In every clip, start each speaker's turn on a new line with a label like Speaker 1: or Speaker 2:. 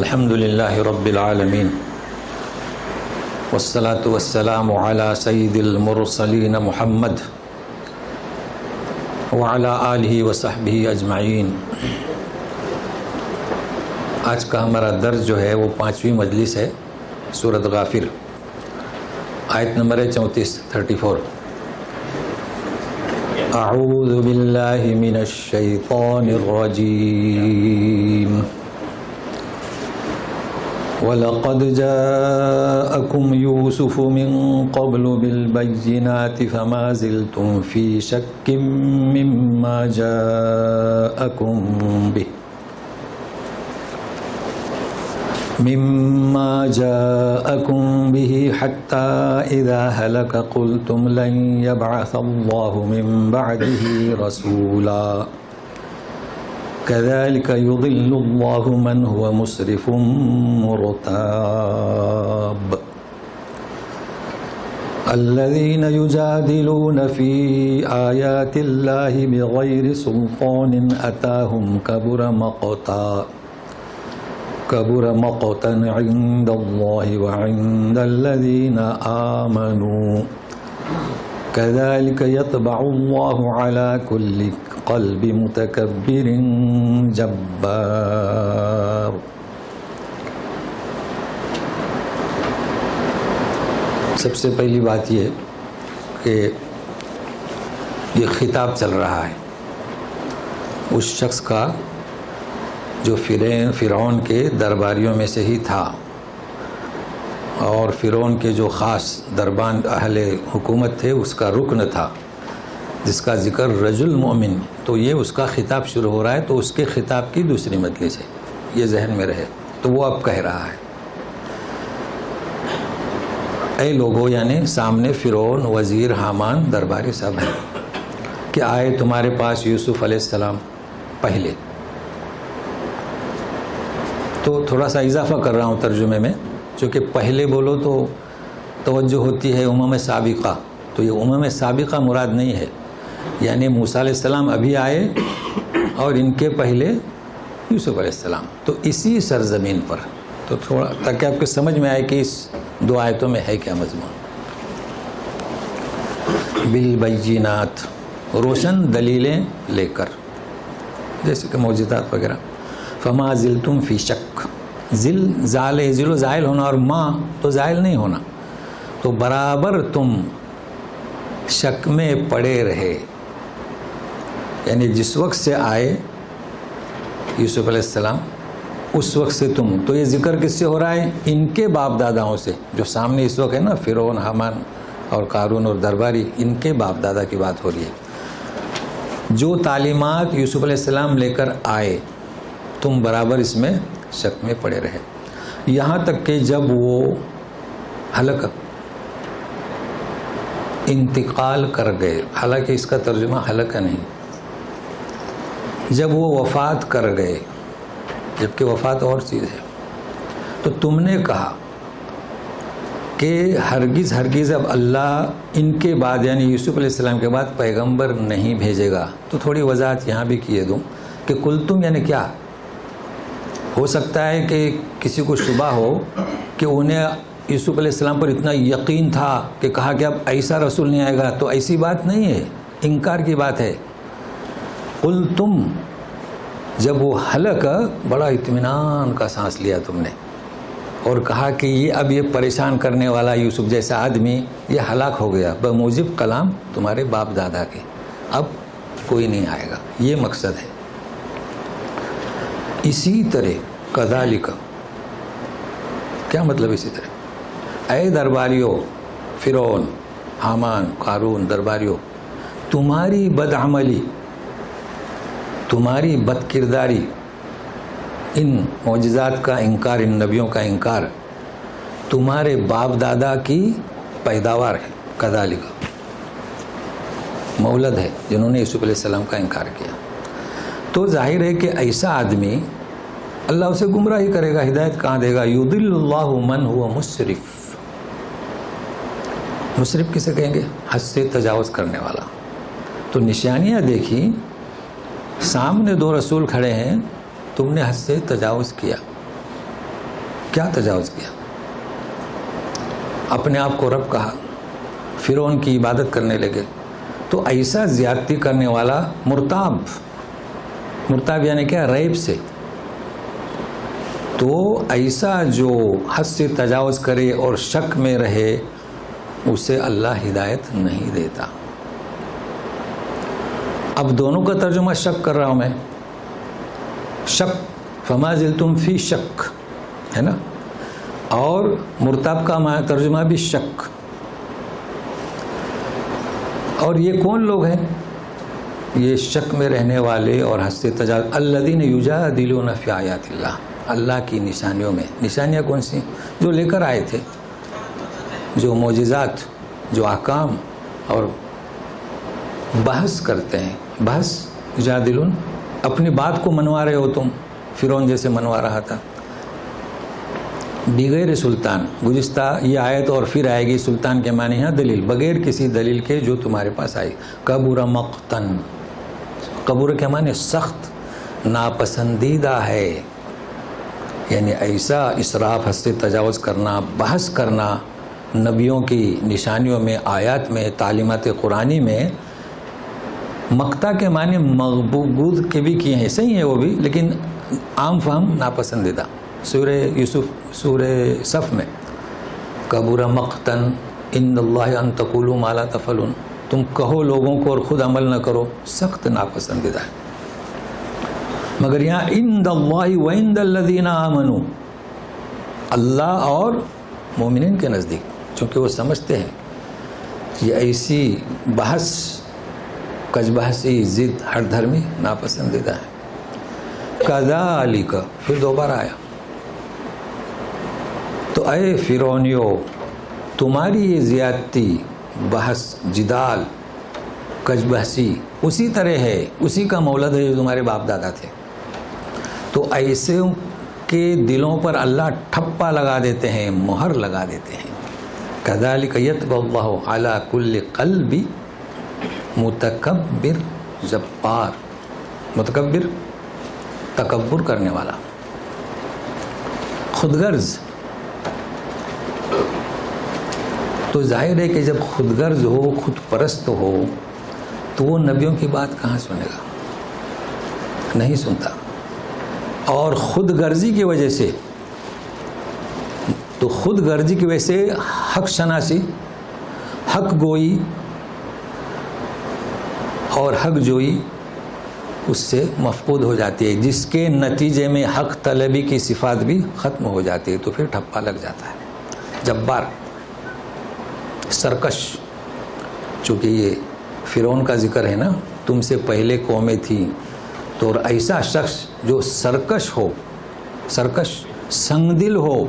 Speaker 1: الحمد للہ رب العالمین والصلاة والسلام علی سید المرسلین محمد وعلی آلہ وصحبہ اجمعین۔ آج کا ہمارا درس جو ہے وہ 5ویں مجلس ہے، سورۃ غافر، آیت نمبر ہے 34۔ اعوذ باللہ من الشیطان الرجیم۔ وَلَقَدْ جَاءَكُمْ يُوسُفُ مِنْ قَبْلُ بِالْبَيِّنَاتِ فَمَا زِلْتُمْ فِي شَكٍّ مِّمَّا جَاءَكُمْ بِهِ حَتَّى إِذَا هَلَكَ قُلْتُمْ لَنْ يَبْعَثَ اللَّهُ مِنْ بَعْدِهِ رَسُولًا كَذَلِكَ يُضِلُّ اللَّهُ مَنْ هُوَ مُسْرِفٌ مُرْتَابٌ الَّذِينَ يُجَادِلُونَ فِي آيَاتِ اللَّهِ بِغَيْرِ سُلْطَانٍ أَتَاهُمْ كَبُرَ مَقْتًا عِندَ اللَّهِ وَعِندَ الَّذِينَ آمَنُوا كَذَلِكَ يَطْبَعُ اللَّهُ عَلَى كُلِّ قَلْبِ مُتَكَبِّرٍ جَبَّارٍ۔ سب سے پہلی بات یہ کہ یہ خطاب چل رہا ہے اس شخص کا جو فرعون کے درباریوں میں سے ہی تھا، اور فرعون کے جو خاص دربان اہل حکومت تھے اس کا رکن تھا، جس کا ذکر رجل مومن، تو یہ اس کا خطاب شروع ہو رہا ہے، تو اس کے خطاب کی دوسری مجلس ہے، یہ ذہن میں رہے۔ تو وہ اب کہہ رہا ہے، اے لوگوں، یعنی سامنے فرعون، وزیر، حامان، درباری سب ہیں، کہ آئے تمہارے پاس یوسف علیہ السلام پہلے۔ تو تھوڑا سا اضافہ کر رہا ہوں ترجمے میں، چونکہ پہلے بولو تو توجہ ہوتی ہے امم سابقہ، تو یہ امم سابقہ مراد نہیں ہے، یعنی موسیٰ علیہ السلام ابھی آئے اور ان کے پہلے یوسف علیہ السلام، تو اسی سرزمین پر، تو تھوڑا تاکہ آپ کو سمجھ میں آئے کہ اس دو آیتوں میں ہے کیا مضمون۔ بالبینات، روشن دلیلیں لے کر، جیسے کہ معجزات وغیرہ۔ فما زلتم فی شک، ذل و زائل ہونا، اور ما تو زائل نہیں ہونا، تو برابر تم شک میں پڑے رہے، یعنی جس وقت سے آئے یوسف علیہ السلام اس وقت سے تم، تو یہ ذکر کس سے ہو رہا ہے؟ ان کے باپ داداؤں سے، جو سامنے اس وقت ہے نا، فرعون، حامان اور قارون اور درباری، ان کے باپ دادا کی بات ہو رہی ہے۔ جو تعلیمات یوسف علیہ السلام لے کر آئے تم برابر اس میں شک میں پڑے رہے، یہاں تک کہ جب وہ ہلاک انتقال کر گئے، حالانکہ اس کا ترجمہ ہلاک نہیں، جب وہ وفات کر گئے، جبکہ وفات اور چیز ہے، تو تم نے کہا کہ ہرگز ہرگز اب اللہ ان کے بعد، یعنی یوسف علیہ السلام کے بعد پیغمبر نہیں بھیجے گا۔ تو تھوڑی وضاحت یہاں بھی کیے دوں کہ کل تم یعنی کیا ہو سکتا ہے کہ کسی کو شبہ ہو کہ انہیں یوسف علیہ السلام پر اتنا یقین تھا کہ کہا کہ اب ایسا رسول نہیں آئے گا، تو ایسی بات نہیں ہے، انکار کی بات ہے۔ قل تم، جب وہ ہلاک، بڑا اطمینان کا سانس لیا تم نے، اور کہا کہ یہ اب یہ پریشان کرنے والا یوسف جیسا آدمی یہ ہلاک ہو گیا بموجب کلام تمہارے باپ دادا کے، اب کوئی نہیں آئے گا، یہ مقصد ہے۔ اسی طرح کذالک، کیا مطلب اسی طرح؟ اے درباریوں، فرعون، حامان، قارون، درباریوں، تمہاری بدعملی، تمہاری بد کرداری، ان معجزات کا انکار، ان نبیوں کا انکار تمہارے باپ دادا کی پیداوار ہے۔ کذالک مولد ہے جنہوں نے یوسف علیہ السلام کا انکار کیا، تو ظاہر ہے کہ ایسا آدمی اللہ اسے گمراہی کرے گا، ہدایت کہاں دے گا؟ یضل اللہ من هو مسرف، مسرف کسے کہیں گے؟ حد سے تجاوز کرنے والا۔ تو نشانیاں دیکھی، سامنے دو رسول کھڑے ہیں، تم نے حد سے تجاوز کیا، کیا تجاوز کیا؟ اپنے آپ کو رب کہا، فرعون کی عبادت کرنے لگے. تو ایسا زیادتی کرنے والا مرتاب یعنی کیا؟ ریب سے. تو ایسا جو حد سے تجاوز کرے اور شک میں رہے اسے اللہ ہدایت نہیں دیتا. اب دونوں کا ترجمہ شک کر رہا ہوں میں. شک، فما زلتم فی شک ہے نا، اور مرتاب کا ترجمہ بھی شک. اور یہ کون لوگ ہیں؟ یہ شک میں رہنے والے اور حد سے تجاوز، الذین یجادلون فی آیات اللہ، اللہ کی نشانیوں میں. نشانیاں کون سی؟ جو لے کر آئے تھے، جو معجزات، جو احکام، اور بحث کرتے ہیں. بحث، یجادلون، اپنی بات کو منوا رہے ہو تم، فرعون جیسے منوا رہا تھا. بغیر سلطان، گزشتہ یہ آیت اور پھر آئے گی. سلطان کے معنی ہے دلیل، بغیر کسی دلیل کے جو تمہارے پاس آئی. کبر مقتن، کبر کے معنی سخت، ناپسندیدہ ہے. یعنی ایسا اسراف، حد سے تجاوز کرنا، بحث کرنا نبیوں کی نشانیوں میں، آیات میں، تعلیمات قرآنی میں. مقتا کے معنی مغبوط کے بھی کیے ہیں، صحیح ہے وہ بھی، لیکن عام فہم ناپسندیدہ. سورہ یوسف، سورہ صف میں کبر مقتن عند اللہ ان تقولوا ما لا تفعلون، تم کہو لوگوں کو اور خود عمل نہ کرو، سخت ناپسندیدہ ہے. مگر یہاں عند اللہ و عند الذین آمنوا، اللہ اور مومنین کے نزدیک، چونکہ وہ سمجھتے ہیں یہ ایسی بحث، کج بحثی، ضد، ہر دھرمی ناپسندیدہ ہے. کذالک، پھر دوبارہ آیا. تو اے فرعونیو، تمہاری یہ زیادتی، بحث، جدال، کج بحثی اسی طرح ہے، اسی کا مولد ہے جو تمہارے باپ دادا تھے. تو ایسے کے دلوں پر اللہ ٹھپا لگا دیتے ہیں، مہر لگا دیتے ہیں. کذالک یطبع اللہ علی کل قلب متکبر جبار. متکبر، تکبر کرنے والا، خود غرض. تو ظاہر ہے کہ جب خود غرض ہو، خود پرست ہو، تو وہ نبیوں کی بات کہاں سنے گا؟ نہیں سنتا. اور خود غرضی کی وجہ سے، تو خود غرضی کی وجہ سے حق شناسی، حق گوئی اور حق جوئی اس سے مفقود ہو جاتی ہے، جس کے نتیجے میں حق طلبی کی صفات بھی ختم ہو جاتی ہے. تو پھر ٹھپا لگ جاتا ہے. جبار، سرکش، چونکہ یہ فرعون کا ذکر ہے نا، تم سے پہلے قومیں تھیں. تو ایسا شخص جو سرکش ہو، سرکش، سنگ دل ہو،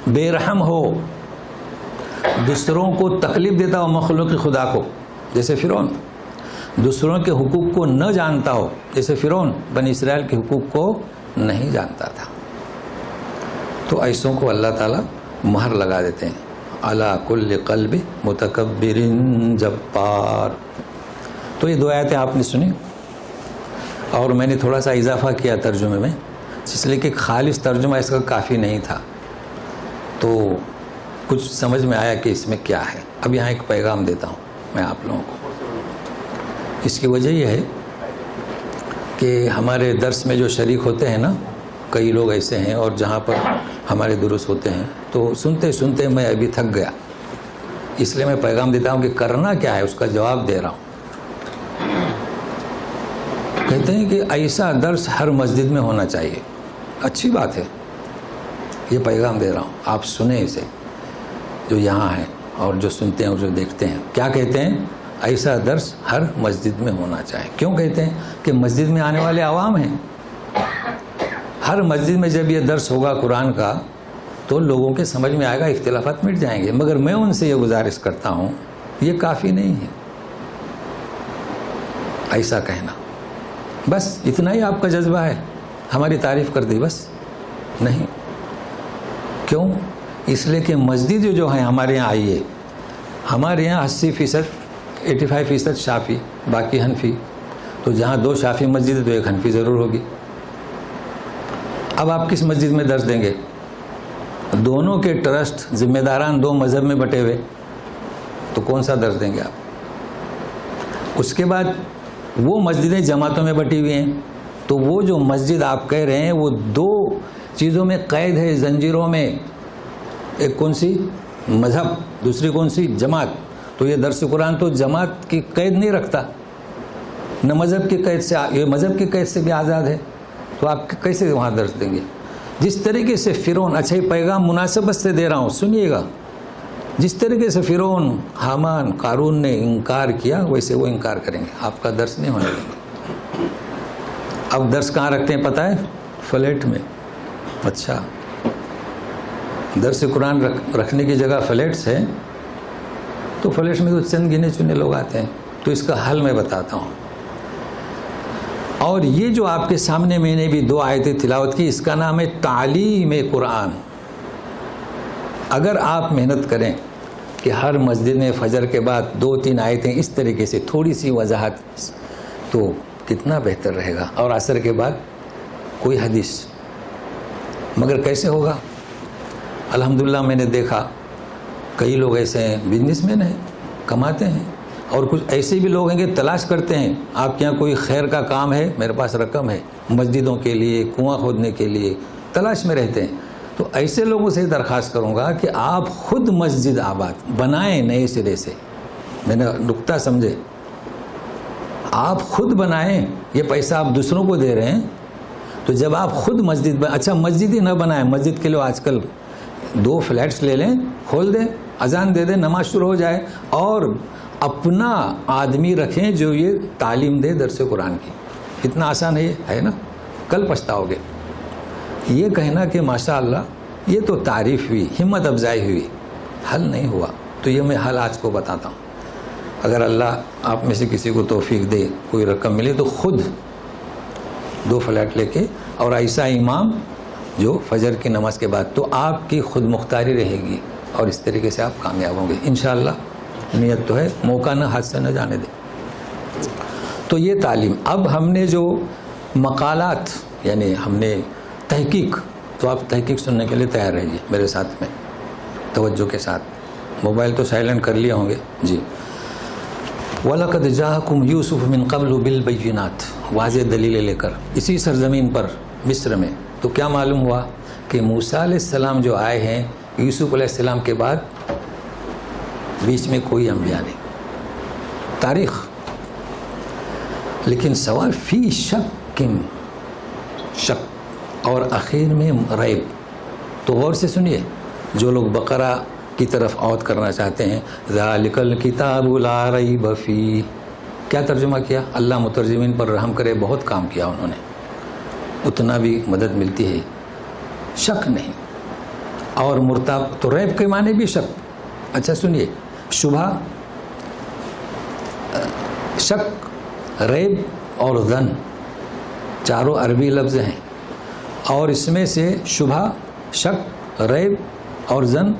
Speaker 1: بے رحم ہو، دوسروں کو تکلیف دیتا ہو مخلوق خدا کو جیسے فرعون، دوسروں کے حقوق کو نہ جانتا ہو جیسے فرعون بنی اسرائیل کے حقوق کو نہیں جانتا تھا. تو ایسوں کو اللہ تعالیٰ مہر لگا دیتے ہیں. علی کل قلب متکبر جبار. تو یہ دو آیتیں آپ نے سنی، اور میں نے تھوڑا سا اضافہ کیا ترجمے میں، اس لیے کہ خالص ترجمہ اس کا کافی نہیں تھا. تو کچھ سمجھ میں آیا کہ اس میں کیا ہے. اب یہاں ایک پیغام دیتا ہوں میں آپ لوگوں کو. اس کی وجہ یہ ہے کہ ہمارے درس میں جو شریک ہوتے ہیں نا، کئی لوگ ایسے ہیں، اور جہاں پر ہمارے دروس ہوتے ہیں تو سنتے سنتے میں ابھی تھک گیا. اس لیے میں پیغام دیتا ہوں کہ کرنا کیا ہے، اس کا جواب دے رہا ہوں. کہتے ہیں کہ ایسا درس ہر مسجد میں ہونا چاہیے. اچھی بات ہے، یہ پیغام دے رہا ہوں، آپ سنیں اسے، جو یہاں ہیں اور جو سنتے ہیں اور جو دیکھتے ہیں. کیا کہتے ہیں؟ ایسا درس ہر مسجد میں ہونا چاہیے. کیوں کہتے ہیں؟ کہ مسجد میں آنے والے عوام ہیں. ہر مسجد میں جب یہ درس ہوگا قرآن کا تو لوگوں کے سمجھ میں آئے گا، اختلافات مٹ جائیں گے. مگر میں ان سے یہ گزارش کرتا ہوں، یہ کافی نہیں ہے ایسا کہنا. بس اتنا ہی آپ کا جذبہ ہے، ہماری تعریف کر دی بس؟ نہیں. کیوں؟ اس لیے کہ مسجد جو ہیں ہمارے یہاں، آئیے، ہمارے یہاں 80%، 85% شافی، باقی حنفی. تو جہاں 2 شافی مسجد ہے تو 1 حنفی ضرور ہوگی. اب آپ کس مسجد میں درس دیں گے؟ دونوں کے ٹرسٹ ذمہ داران 2 مذہب میں بٹے ہوئے، تو کون سا درس دیں گے آپ؟ اس کے بعد وہ مسجدیں جماعتوں میں بٹی ہوئی ہیں، تو وہ جو مسجد آپ کہہ رہے ہیں وہ 2 چیزوں میں قید ہے، زنجیروں میں، ایک کون سی؟ مذہب، دوسری کون سی؟ جماعت۔ تو یہ درس قرآن تو جماعت کی قید نہیں رکھتا، نہ مذہب کی قید سے، یہ مذہب کی قید سے بھی آزاد ہے، تو آپ کیسے وہاں درس دیں گے؟ جس طریقے سے فرعون، اچھا یہ پیغام مناسبت سے دے رہا ہوں سنیے گا، جس طریقے سے فرعون، حامان، قارون نے انکار کیا، ویسے وہ انکار کریں گے، آپ کا درس نہیں ہونے دیں گے۔ اب درس کہاں رکھتے ہیں پتہ ہے؟ فلیٹ میں۔ اچھا، درس قرآن رکھنے کی جگہ فلیٹس ہے، تو فلیٹس میں تو چند گنے چنے لوگ آتے ہیں، تو اس کا حل میں بتاتا ہوں۔ اور یہ جو آپ کے سامنے میں نے بھی 2 آیتیں تلاوت کی، اس کا نام ہے تعلیم قرآن۔ اگر آپ محنت کریں کہ ہر مسجد میں فجر کے بعد 2-3 آیتیں اس طریقے سے تھوڑی سی وضاحت، تو کتنا بہتر رہے گا، اور عصر کے بعد کوئی حدیث۔ مگر کیسے ہوگا؟ الحمدللہ میں نے دیکھا کئی لوگ ایسے ہیں، بزنس مین ہیں، کماتے ہیں، اور کچھ ایسے بھی لوگ ہیں کہ تلاش کرتے ہیں، آپ کے یہاں کوئی خیر کا کام ہے، میرے پاس رقم ہے، مسجدوں کے لیے، کنواں کھودنے کے لیے تلاش میں رہتے ہیں۔ تو ایسے لوگوں سے درخواست کروں گا کہ آپ خود مسجد آباد بنائیں نئے سرے سے۔ میں نے نقطہ سمجھے، آپ خود بنائیں، یہ پیسہ آپ دوسروں کو دے رہے ہیں، تو جب آپ خود مسجد اچھا مسجد ہی نہ بنائیں، مسجد کے لیے آج کل 2 فلیٹس لے لیں، کھول دیں، اذان دے دیں، نماز شروع ہو جائے، اور اپنا آدمی رکھیں جو یہ تعلیم دے درس قرآن کی۔ اتنا آسان ہے نا؟ کل پچھتاؤ گے۔ یہ کہنا کہ ماشاءاللہ یہ تو تعریف ہوئی، ہمت افزائی ہوئی، حل نہیں ہوا، تو یہ میں حل آج کو بتاتا ہوں۔ اگر اللہ آپ میں سے کسی کو توفیق دے، کوئی رقم ملے، تو خود 2 فلیٹ لے کے، اور ایسا امام جو فجر کی نماز کے بعد، تو آپ کی خود مختاری رہے گی، اور اس طریقے سے آپ کامیاب ہوں گے انشاءاللہ۔ نیت تو ہے، موقع نہ ہاتھ سے نہ جانے دیں۔ تو یہ تعلیم۔ اب ہم نے جو مقالات، یعنی ہم نے تحقیق، تو آپ تحقیق سننے کے لیے تیار رہیے میرے ساتھ میں توجہ کے ساتھ۔ موبائل تو سائلنٹ کر لیے ہوں گے جی۔ وَلَقَدْ جَاءَكُمْ يُوسُفُ مِنْ قَبْلُ بِالْبَيِّنَاتِ، واضح دلیلیں لے کر اسی سرزمین پر مصر میں۔ تو کیا معلوم ہوا کہ موسیٰ علیہ السلام جو آئے ہیں یوسف علیہ السلام کے بعد، بیچ میں کوئی انبیاء نہیں، تاریخ۔ لیکن سوال فی شک، اور اخیر میں ریب۔ تو غور سے سنیے، جو لوگ بقرہ کی طرف عود کرنا چاہتے ہیں، ذالک الکتاب لا ریب فیہ، کیا ترجمہ کیا؟ اللہ مترجمین پر رحم کرے، بہت کام کیا انہوں نے، اتنا بھی مدد ملتی ہے، شک نہیں۔ اور مرتاب، تو ریب کے معنی بھی شک۔ اچھا سنیے، شبہ، شک، ریب اور ظن، چاروں عربی لفظ ہیں، اور اس میں سے شبہ، شک، ریب اور ظن،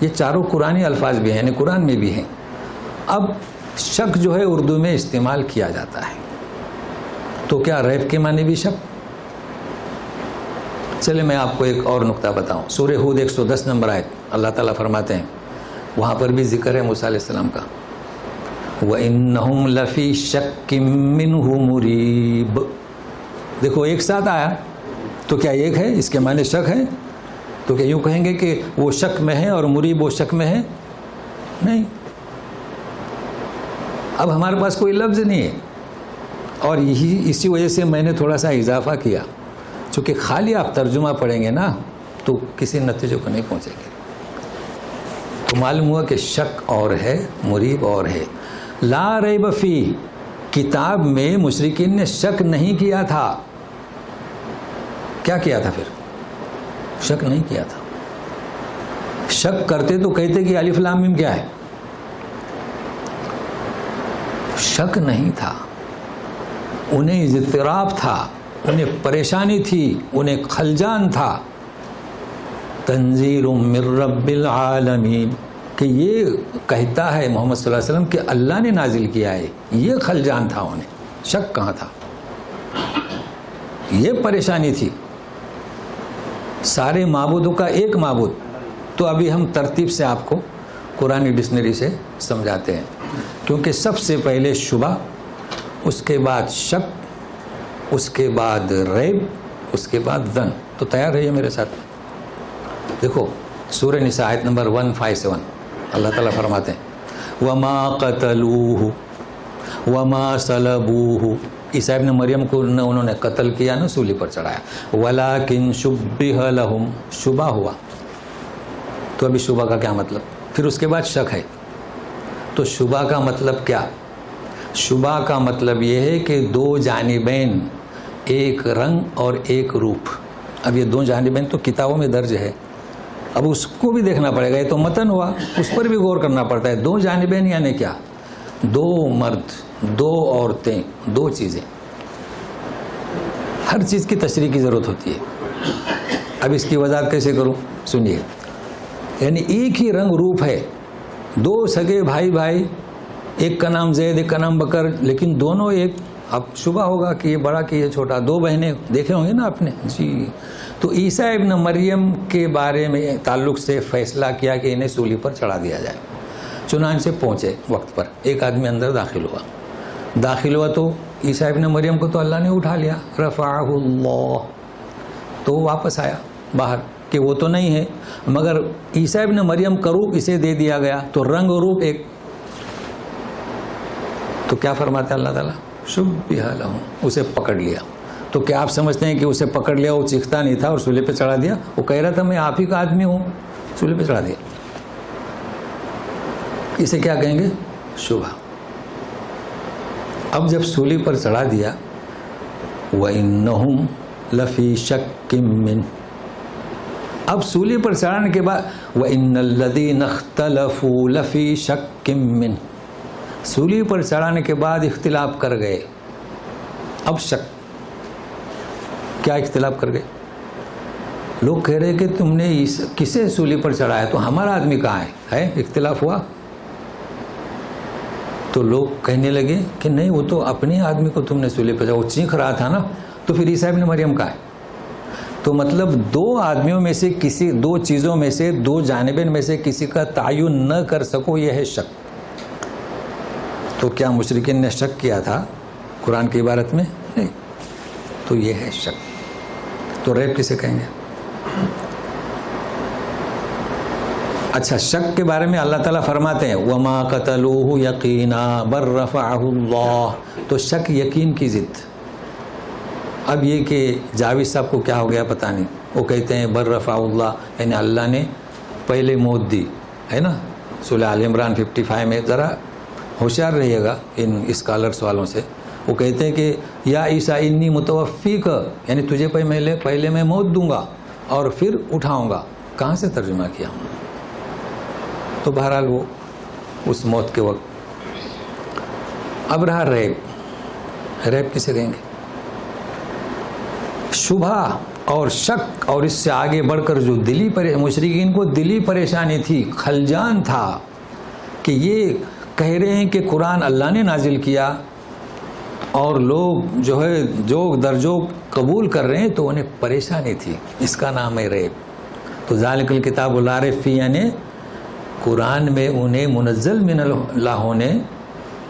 Speaker 1: یہ چاروں قرآنی الفاظ بھی ہیں، یعنی قرآن میں بھی ہیں۔ اب شک جو ہے اردو میں استعمال کیا جاتا ہے، تو کیا ریب کے معنی بھی شک؟ چلے میں آپ کو ایک اور نقطہ بتاؤں۔ سورہ ہود 110 نمبر آیت، اللہ تعالیٰ فرماتے ہیں، وہاں پر بھی ذکر ہے موسیٰ علیہ السلام کا، وَإِنَّهُمْ لَفِي شَكٍّ مِّنْهُ مُرِيبٍ۔ دیکھو ایک ساتھ آیا، تو کیا ایک ہے؟ اس کے معنی شک ہے؟ تو کیا یوں کہیں گے کہ وہ شک میں ہے اور مریب وہ شک میں ہے؟ نہیں۔ اب ہمارے پاس کوئی لفظ نہیں ہے، اور اسی وجہ سے میں نے تھوڑا سا اضافہ کیا، چونکہ خالی آپ ترجمہ پڑھیں گے نا تو کسی نتیجے کو نہیں پہنچیں گے۔ تو معلوم ہوا کہ شک اور ہے، مریب اور ہے۔ لا ریب فی، کتاب میں مشرکین نے شک نہیں کیا تھا۔ کیا کیا تھا پھر؟ شک نہیں کیا تھا۔ شک کرتے تو کہتے کہ الف لام میم کیا ہے؟ شک نہیں تھا، انہیں اضطراب تھا، انہیں پریشانی تھی، انہیں خلجان تھا۔ تنزیل من رب العالمین، کہ یہ کہتا ہے محمد صلی اللہ علیہ وسلم کہ اللہ نے نازل کیا ہے، یہ خلجان تھا انہیں، شک کہاں تھا، یہ پریشانی تھی۔ سارے معبودوں کا ایک معبود. تو ابھی ہم ترتیب سے آپ کو قرآنی ڈکشنری سے سمجھاتے ہیں, کیونکہ سب سے پہلے شبہ, اس کے بعد شک, اس کے بعد ریب, اس کے بعد ظن. تو تیار رہیے میرے ساتھ. دیکھو سورہ نساء آیت نمبر 157 اللہ تعالیٰ فرماتے ہیں وَمَا قَتَلُوهُ وَمَا صَلَبُوهُ. عیسیٰ ابن مریم کو انہوں نے قتل کیا, نہ سولی پر چڑھایا. وَلَكِنْ شُبِّهَ لَهُمْ, شبہ ہوا. تو ابھی شبہ کا کیا مطلب؟ پھر اس کے بعد شک ہے. تو شبہ کا مطلب کیا؟ شبہ کا مطلب یہ ہے کہ دو جانبین, ایک رنگ اور ایک روپ. اب یہ دو جانبین تو کتابوں میں درج ہے, اب اس کو بھی دیکھنا پڑے گا. یہ تو متن ہوا, اس پر بھی غور کرنا پڑتا ہے. دو جانبین یعنی کیا؟ دو مرد, دو عورتیں, دو چیزیں. ہر چیز کی تشریح کی ضرورت ہوتی ہے. اب اس کی وضاحت کیسے کروں؟ سنیے. یعنی ایک ہی رنگ روپ ہے, دو سگے بھائی, ایک کا نام زید, ایک کا نام بکر, لیکن دونوں ایک. اب شبہ ہوگا کہ یہ بڑا کہ یہ چھوٹا. دو بہنیں دیکھے ہوں گے نا آپ نے جی. تو عیسیٰ ابن مریم کے بارے میں تعلق سے فیصلہ کیا کہ انہیں سولی پر چڑھا دیا جائے. چنانچہ پہنچے وقت پر, ایک آدمی اندر داخل ہوا تو عیسیٰ ابن مریم کو تو اللہ نے اٹھا لیا, رفعہ اللہ. تو وہ واپس آیا باہر کہ وہ تو نہیں ہے, مگر عیسیٰ ابن مریم کا روپ اسے دے دیا گیا. تو رنگ و روپ ایک. تو کیا فرماتے اللہ تعالیٰ؟ شبہ لہم, اسے پکڑ لیا. تو کیا آپ سمجھتے ہیں کہ اسے پکڑ لیا, وہ چیختا نہیں تھا اور سولے پہ چڑھا دیا؟ وہ کہہ رہا تھا میں آپ ہی کا آدمی ہوں, سولے پہ چڑھا دیا. اسے کیا کہیں گے؟ شبہ. اب جب سولی پر چڑھا دیا, وَإِنَّهُمْ لَفِي شَكٍّ مِّنْ, اب سولی پر چڑھانے کے بعد وَإِنَّ الَّذِينَ اخْتَلَفُوا لَفِي شَكٍّ مِّنْ, سولی پر چڑھانے کے بعد اختلاف کر گئے. اب شک, کیا اختلاف کر گئے؟ لوگ کہہ رہے کہ تم نے کسے سولی پر چڑھایا, تو ہمارا آدمی کہاں ہے؟ اختلاف ہوا. تو لوگ کہنے لگے کہ نہیں, وہ تو اپنے آدمی کو تم نے سولی پر چڑھایا, وہ چیخ رہا تھا نا. تو پھر عیسیٰ ابن مریم کہاں ہے؟ تو مطلب دو آدمیوں میں سے کسی, دو چیزوں میں سے, دو جانبین میں سے کسی کا تعین نہ کر سکو, یہ ہے شک. تو کیا مشرکین نے شک کیا تھا قرآن کی عبارت میں؟ نہیں. تو یہ ہے شک. تو ریب کسے کہیں گے؟ اچھا, شک کے بارے میں اللہ تعالیٰ فرماتے ہیں وَمَا قَتَلُوهُ يَقِينًا بَلْ رَفَعَهُ اللَّهُ. تو شک یقین کی ضد. اب یہ کہ جاوید صاحب کو کیا ہو گیا پتہ نہیں, وہ کہتے ہیں بَلْ رَفَعَهُ اللَّهُ, یعنی اللہ نے پہلے موت دی ہے نا. سورہ آل عمران 55 میں ذرا ہوشیار رہیے گا ان اسکالرس والوں سے. وہ کہتے ہیں کہ یا عیسیٰ انی متوفیک, یعنی تجھے پہلے میں موت دوں گا اور پھر اٹھاؤں گا. کہاں سے ترجمہ کیا ہوں؟ تو بہرحال وہ اس موت کے وقت. اب رہا ریب. ریب کسے کہیں گے؟ شبہ اور شک, اور اس سے آگے بڑھ کر جو مشرکین کو دلی پریشانی تھی, خلجان تھا کہ یہ کہہ رہے ہیں کہ قرآن اللہ نے نازل کیا اور لوگ جو ہے جوگ درجوگ قبول کر رہے ہیں, تو انہیں پریشانی تھی. اس کا نام ہے ریب. تو ذالک الکتاب لا ریب فیہ, یعنی قرآن میں انہیں منزل من اللہ ہونے,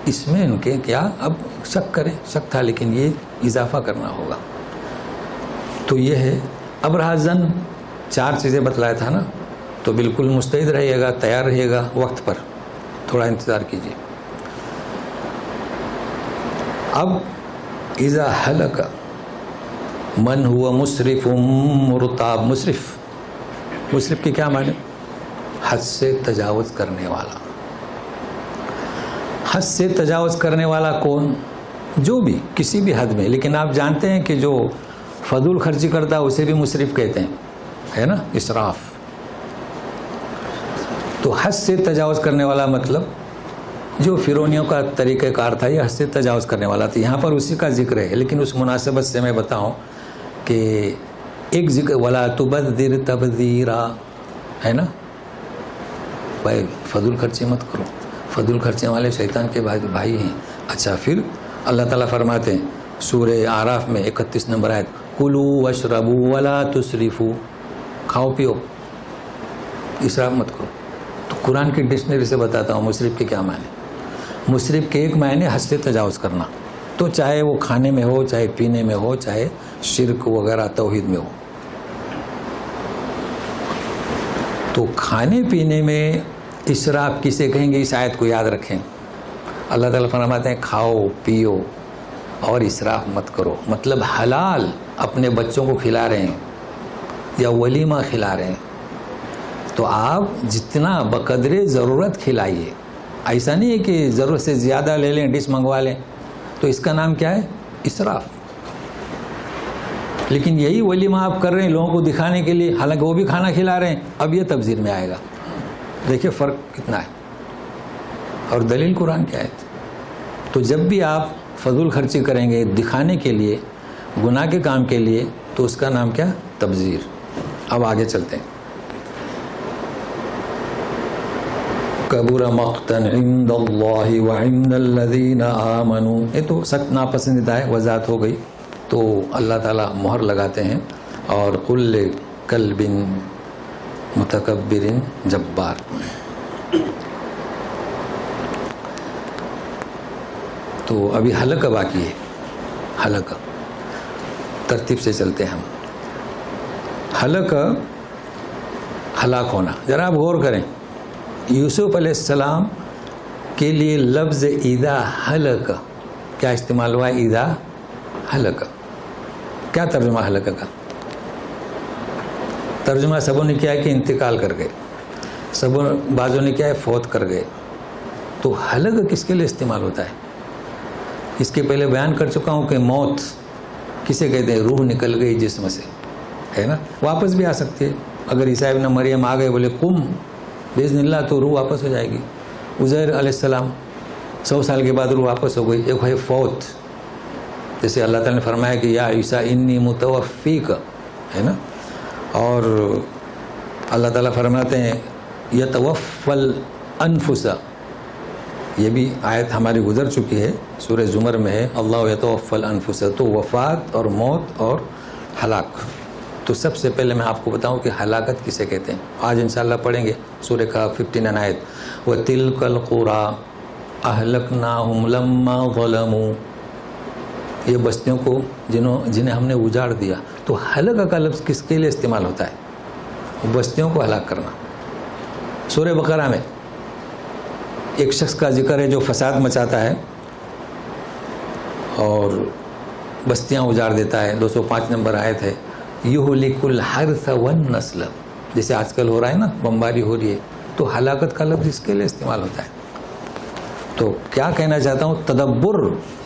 Speaker 1: اس میں ان کے کیا اب شک کریں. شک تھا لیکن یہ اضافہ کرنا ہوگا. تو یہ ہے. اب رہا زن, 4 چیزیں بتلایا تھا نا. تو بالکل مستعد رہیے گا, تیار رہیے گا, وقت پر تھوڑا انتظار کیجیے. اب اذا ہلک من ہوا مسرف مرتاب. مسرف کی کیا معنی؟ حد سے تجاوز کرنے والا. حد سے تجاوز کرنے والا کون؟ جو بھی کسی بھی حد میں. لیکن آپ جانتے ہیں کہ جو فضول خرچی کرتا ہے اسے بھی مسرف کہتے ہیں, ہے نا, اسراف. تو حد سے تجاوز کرنے والا مطلب جو فرعونیوں کا طریقہ کار تھا, یہ حد سے تجاوز کرنے والا تھا. یہاں پر اسی کا ذکر ہے, لیکن اس مناسبت سے میں بتاؤں کہ ایک ذکر ولا تبذر تبذیرا ہے نا. بھائی فضول خرچی مت کرو, فضول خرچے والے شیطان کے بھائی ہیں. اچھا, پھر اللہ تعالیٰ فرماتے ہیں سورہ اعراف میں 31 نمبر آیت, کلوا واشربوا ولا تسرفوا. کھاؤ پیو، اسراف مت کرو. تو قرآن کی ڈکشنری سے بتاتا ہوں مسرف کے کیا معنی. مسرف کے ایک معنی حد سے تجاوز کرنا، تو چاہے وہ کھانے میں ہو، چاہے پینے میں ہو، چاہے شرک وغیرہ توحید میں ہو. تو کھانے پینے میں اسراف کسے کہیں گے؟ اس آیت کو یاد رکھیں. اللہ تعالیٰ فرماتے ہیں کھاؤ پیو اور اسراف مت کرو. مطلب حلال اپنے بچوں کو کھلا رہے ہیں یا ولیمہ کھلا رہے ہیں تو آپ جتنا بقدر ضرورت کھلائیے. ایسا نہیں ہے کہ ضرورت سے زیادہ لے لیں، ڈش منگوا لیں، تو اس کا نام کیا ہے؟ اسراف. لیکن یہی ولیمہ آپ کر رہے ہیں لوگوں کو دکھانے کے لیے، حالانکہ وہ بھی کھانا کھلا رہے ہیں، اب یہ تبذیر میں آئے گا. دیکھیں فرق کتنا ہے. اور دلیل قرآن کی آیت. تو جب بھی آپ فضول خرچی کریں گے دکھانے کے لیے، گناہ کے کام کے لیے، تو اس کا نام کیا؟ تبذیر. اب آگے چلتے ہیں. کبر مقتا عند اللہ وعند الذین آمنوا. یہ تو سخت ناپسندیدہ ہے، وضاحت ہو گئی. تو اللہ تعالیٰ مہر لگاتے ہیں اور کل کلب متکبر جبار. تو ابھی حلقہ باقی ہے. حلقہ ترتیب سے چلتے ہیں ہم. حلقہ ہلاک ہونا. ذرا آپ غور کریں، یوسف علیہ السلام کے لیے لفظ اذا حلق کیا استعمال ہوا ہے؟ اذا حلق. کیا ترجمہ حلقہ کا؟ ترجمہ سبوں نے کیا ہے کہ انتقال کر گئے، بعضوں نے کیا ہے فوت کر گئے. تو حلق کس کے لیے استعمال ہوتا ہے؟ اس کے پہلے بیان کر چکا ہوں کہ موت کسے کہتے ہیں؟ روح نکل گئی جسم سے، ہے نا. واپس بھی آ سکتی ہے. اگر عیسیٰ ابن مریم آ گئے بولے قم باذن اللہ تو روح واپس ہو جائے گی. عزیر علیہ السلام 100 سال کے بعد روح واپس ہو گئی. ایک ہے فوت، جیسے اللہ تعالیٰ نے فرمایا کہ یا عیسیٰ انی متوفیک، ہے نا. اور اللہ تعالیٰ فرماتے ہیں یتوفی الانفس. یہ بھی آیت ہماری گزر چکی ہے، سورہ زمر میں ہے اللہ یتوفی الانفس. تو وفات اور موت اور ہلاک. تو سب سے پہلے میں آپ کو بتاؤں کہ ہلاکت کسے کہتے ہیں. آج انشاءاللہ پڑھیں گے سورہ کا 59 آیت. وَتِلْكَ الْقُرَىٰ أَهْلَكْنَاهُمْ لَمَّا ظَلَمُوا. یہ بستیوں کو جنہیں ہم نے اجاڑ دیا. تو ہلاک کا لفظ کس کے لیے استعمال ہوتا ہے؟ بستیوں کو ہلاک کرنا. سورہ بقرہ میں ایک شخص کا ذکر ہے جو فساد مچاتا ہے اور بستیاں اجاڑ دیتا ہے. 205 نمبر آیت ہے یہلک الحرث والنسل. جیسے آج کل ہو رہا ہے نا، بمباری ہو رہی ہے، تو ہلاکت کا لفظ اس کے لیے استعمال ہوتا ہے. تو کیا کہنا چاہتا ہوں، تدبر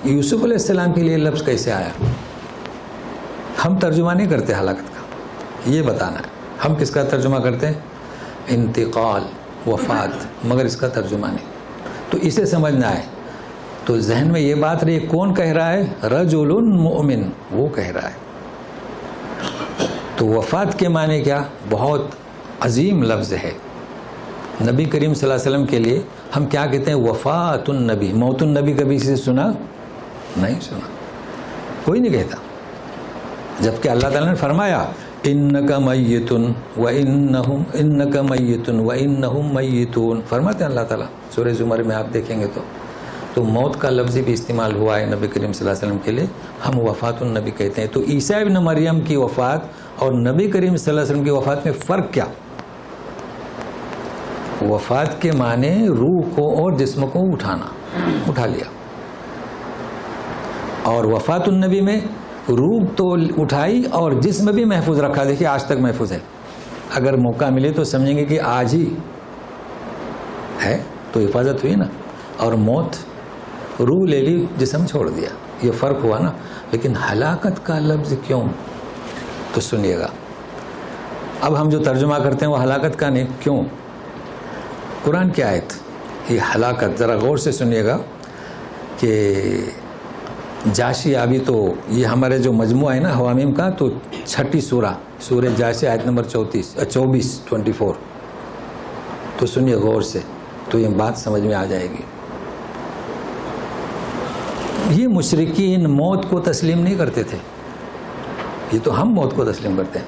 Speaker 1: یوسف علیہ السلام کے لیے لفظ کیسے آیا؟ ہم ترجمہ نہیں کرتے ہلاکت کا، یہ بتانا ہے. ہم کس کا ترجمہ کرتے ہیں؟ انتقال، وفات، مگر اس کا ترجمہ نہیں. تو اسے سمجھنا ہے. تو ذہن میں یہ بات رہی کون کہہ رہا ہے؟ رجل مؤمن، وہ کہہ رہا ہے. تو وفات کے معنی کیا؟ بہت عظیم لفظ ہے. نبی کریم صلی اللہ علیہ وسلم کے لیے ہم کیا کہتے ہیں؟ وفات النبی. موت النبی کبھی سے سنا نہیں؟ سنا کوئی نہیں کہتا. جبکہ اللہ تعالیٰ نے فرمایا انک میت وانہم انک میت وانہم میتون. فرماتے ہیں اللہ تعالیٰ سورہ زمر میں، آپ دیکھیں گے تو موت کا لفظ بھی استعمال ہوا ہے نبی کریم صلی اللہ علیہ وسلم کے لیے. ہم وفات النبی کہتے ہیں. تو عیسیٰ ابن مریم کی وفات اور نبی کریم صلی اللہ علیہ وسلم کی وفات میں فرق کیا؟ وفات کے معنی روح کو اور جسم کو اٹھا لیا. اور وفات النبی میں روح تو اٹھائی اور جسم بھی محفوظ رکھا. دیکھیے آج تک محفوظ ہے. اگر موقع ملے تو سمجھیں گے کہ آج ہی ہے تو حفاظت ہوئی نا. اور موت روح لے لی، جسم چھوڑ دیا. یہ فرق ہوا نا. لیکن ہلاکت کا لفظ کیوں؟ تو سنیے گا. اب ہم جو ترجمہ کرتے ہیں وہ ہلاکت کا نہیں. کیوں؟ قرآن کی آیت یہ ہلاکت ذرا غور سے سنیے گا کہ جاشی ابھی تو یہ ہمارے جو مجموعہ ہے نا حوامیم کا، تو 6 سورہ جاشی آیت نمبر 24. تو سنیے غور سے تو یہ بات سمجھ میں آ جائے گی. یہ مشرکین موت کو تسلیم نہیں کرتے تھے. یہ تو ہم موت کو تسلیم کرتے ہیں.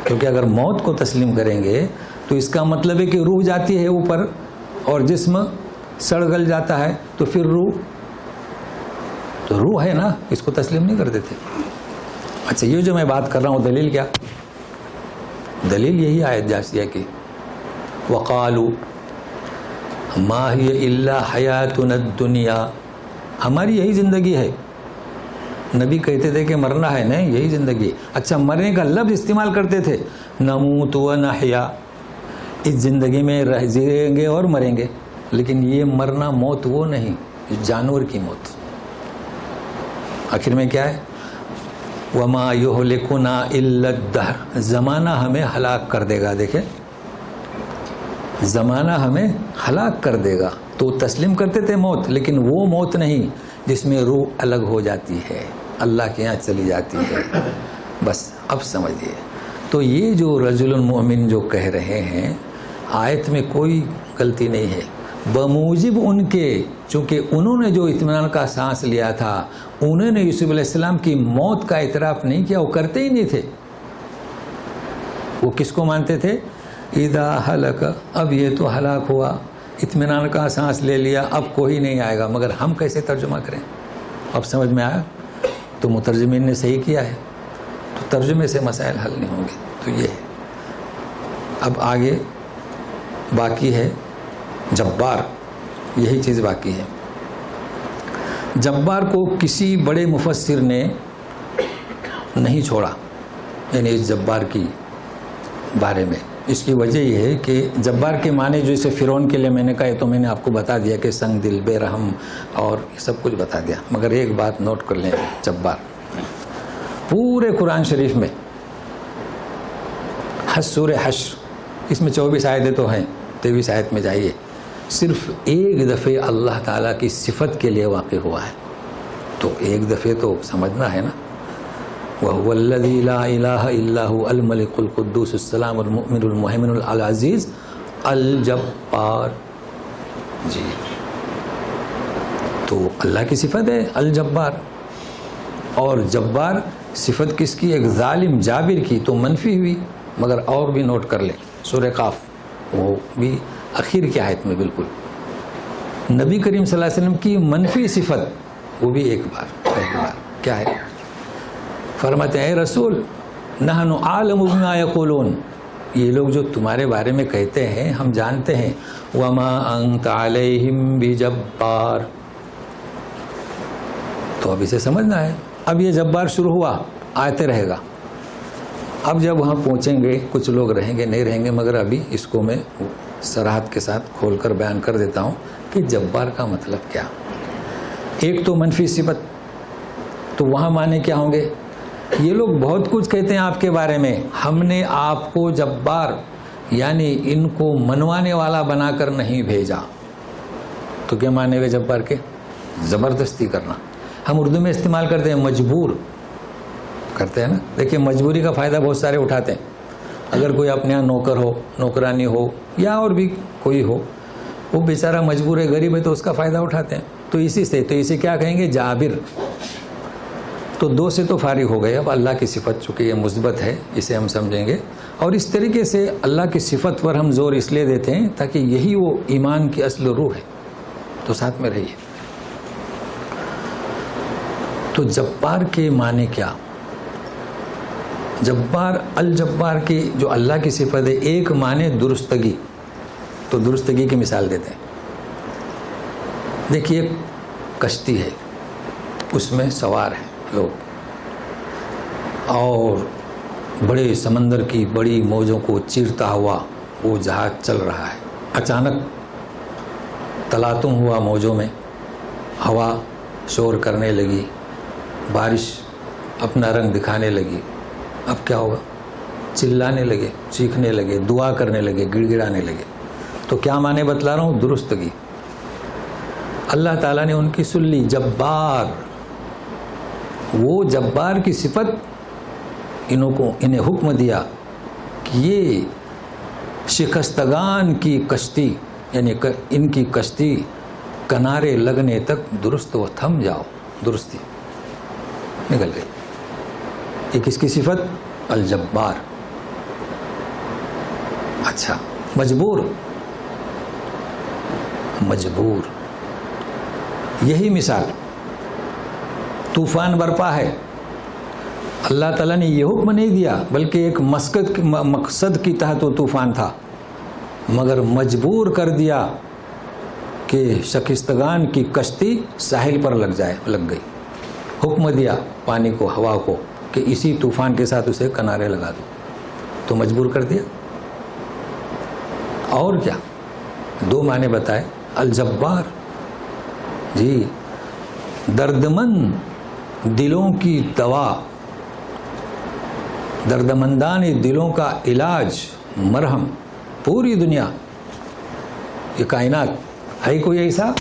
Speaker 1: کیونکہ اگر موت کو تسلیم کریں گے تو اس کا مطلب ہے کہ روح جاتی ہے اوپر اور جسم سڑ گل جاتا ہے، تو پھر روح ہے نا، اس کو تسلیم نہیں کر دیتے۔ اچھا، یہ جو میں بات کر رہا ہوں دلیل کیا؟ دلیل یہی آیت جاسیہ کی، وقالوا ما هي الا حیاتنا الدنیا، ہماری یہی زندگی ہے۔ نبی کہتے تھے کہ مرنا ہے، نہیں یہی زندگی۔ اچھا، مرنے کا لفظ استعمال کرتے تھے، نموت و نحیا، اس زندگی میں جئیں گے اور مریں گے، لیکن یہ مرنا موت وہ نہیں، جانور کی موت۔ آخر میں کیا ہے؟ وما یہلکنا الا الدہر، زمانہ ہمیں ہلاک کر دے گا۔ دیکھیں، زمانہ ہمیں ہلاک کر دے گا۔ تو تسلیم کرتے تھے موت، لیکن وہ موت نہیں جس میں روح الگ ہو جاتی ہے، اللہ کے یہاں چلی جاتی ہے۔ بس اب سمجھیے، تو یہ جو رجل المؤمن جو کہہ رہے ہیں، آیت میں کوئی غلطی نہیں ہے، بموجب ان کے، چونکہ انہوں نے جو اطمینان کا سانس لیا تھا، انہوں نے یوسف علیہ السلام کی موت کا اعتراف نہیں کیا، وہ کرتے ہی نہیں تھے۔ وہ کس کو مانتے تھے؟ اذا ہلک، اب یہ تو ہلاک ہوا، اطمینان کا سانس لے لیا، اب کوئی نہیں آئے گا۔ مگر ہم کیسے ترجمہ کریں؟ اب سمجھ میں آیا؟ تو مترجمین نے صحیح کیا ہے، تو ترجمے سے مسائل حل نہیں ہوں گے۔ تو یہ ہے۔ اب آگے باقی ہے جبار، یہی چیز باقی ہے۔ جبار کو کسی بڑے مفسر نے نہیں چھوڑا، یعنی اس جبار کی بارے میں۔ اس کی وجہ یہ ہے کہ جبار کے معنی جو اسے فرعون کے لیے میں نے کہا، تو میں نے آپ کو بتا دیا کہ سنگ دل، بے رحم اور سب کچھ بتا دیا۔ مگر ایک بات نوٹ کر لیں، جبار پورے قرآن شریف میں، سورہ حشر، اس میں 24 آیتیں تو ہیں، 23 آیت میں جائیے، صرف ایک دفعہ اللہ تعالیٰ کی صفت کے لیے واقع ہوا ہے۔ تو ایک دفعہ تو سمجھنا ہے نا، وَهُوَ الَّذِي لَا إِلَٰهَ إِلَّا هُوَ الْمَلِكُ الْقُدُّوسُ السَّلَامُ الْمُؤْمِنُ الْمُهَيْمِنُ الْعَزِيزُ الجبار۔ جی، تو اللہ کی صفت ہے الجبار، اور جبار صفت کس کی؟ ایک ظالم جابر کی، تو منفی ہوئی۔ مگر اور بھی نوٹ کر لیں، سورہ قاف، وہ بھی اخیر کی آیت میں بالکل نبی کریم صلی اللہ علیہ وسلم کی منفی صفت، وہ بھی ایک بار کیا ہے؟ فرماتے ہیں، اے رسول، نحن عالم بما یقولون، یہ لوگ جو تمہارے بارے میں کہتے ہیں ہم جانتے ہیں، وما انت علیہم بجبار۔ تو اب اسے سمجھنا ہے۔ اب یہ جبار شروع ہوا، آتے رہے گا۔ اب جب وہاں پہنچیں گے کچھ لوگ رہیں گے، نہیں رہیں گے، مگر ابھی اس کو میں صراحت کے ساتھ کھول کر بیان کر دیتا ہوں کہ جبار کا مطلب کیا۔ ایک تو منفی صفت، تو وہاں معنی کیا ہوں گے؟ یہ لوگ بہت کچھ کہتے ہیں آپ کے بارے میں، ہم نے آپ کو جبار یعنی ان کو منوانے والا بنا کر نہیں بھیجا۔ تو کیا معنی ہوئے جبار کے؟ زبردستی کرنا۔ ہم اردو میں استعمال کرتے ہیں مجبور کرتے ہیں نا۔ دیکھیں، مجبوری کا فائدہ بہت سارے اٹھاتے ہیں۔ اگر کوئی اپنے یہاں نوکر ہو، نوکرانی ہو، یا اور بھی کوئی ہو، وہ بیچارہ مجبور ہے، غریب ہے، تو اس کا فائدہ اٹھاتے ہیں۔ تو اسے کیا کہیں گے؟ جابر۔ تو دو سے تو فارغ ہو گئے۔ اب اللہ کی صفت چونکہ یہ مثبت ہے، اسے ہم سمجھیں گے، اور اس طریقے سے اللہ کی صفت پر ہم زور اس لیے دیتے ہیں تاکہ یہی وہ ایمان کی اصل روح ہے۔ تو ساتھ میں رہیے۔ تو جبار کے معنی کیا؟ جبار، الجبار کی جو اللہ کی صفت ہے، ایک معنی درستگی۔ تو درستگی کی مثال دیتے ہیں۔ دیکھیے، کشتی ہے، اس میں سوار ہیں لوگ، اور بڑے سمندر کی بڑی موجوں کو چیرتا ہوا وہ جہاز چل رہا ہے۔ اچانک تلاطم ہوا موجوں میں، ہوا شور کرنے لگی، بارش اپنا رنگ دکھانے لگی۔ اب کیا ہوگا؟ چلانے لگے، چیخنے لگے، دعا کرنے لگے، گڑ گڑانے لگے۔ تو کیا معنی بتلا رہا ہوں؟ درستگی۔ اللہ تعالیٰ نے ان کی سن لی۔ جبار، وہ جبار کی صفت انہیں حکم دیا کہ یہ شکستگان کی کشتی، یعنی ان کی کشتی کنارے لگنے تک درست و تھم جاؤ۔ درستی نکل گئی۔ یہ کس کی صفت؟ الجبار۔ اچھا مجبور، یہی مثال طوفان برپا ہے، اللہ تعالیٰ نے یہ حکم نہیں دیا بلکہ ایک مقصد کی تحت وہ طوفان تھا، مگر مجبور کر دیا کہ شکستگان کی کشتی ساحل پر لگ گئی، حکم دیا پانی کو، ہوا کو کہ اسی طوفان کے ساتھ اسے کنارے لگا دو، تو مجبور کر دیا۔ اور کیا، دو معنی بتائے، الجبار جی دردمند دلوں کی دوا، دردمندان دلوں کا علاج، مرہم، پوری دنیا، یہ کائنات ہے کوئی ایسا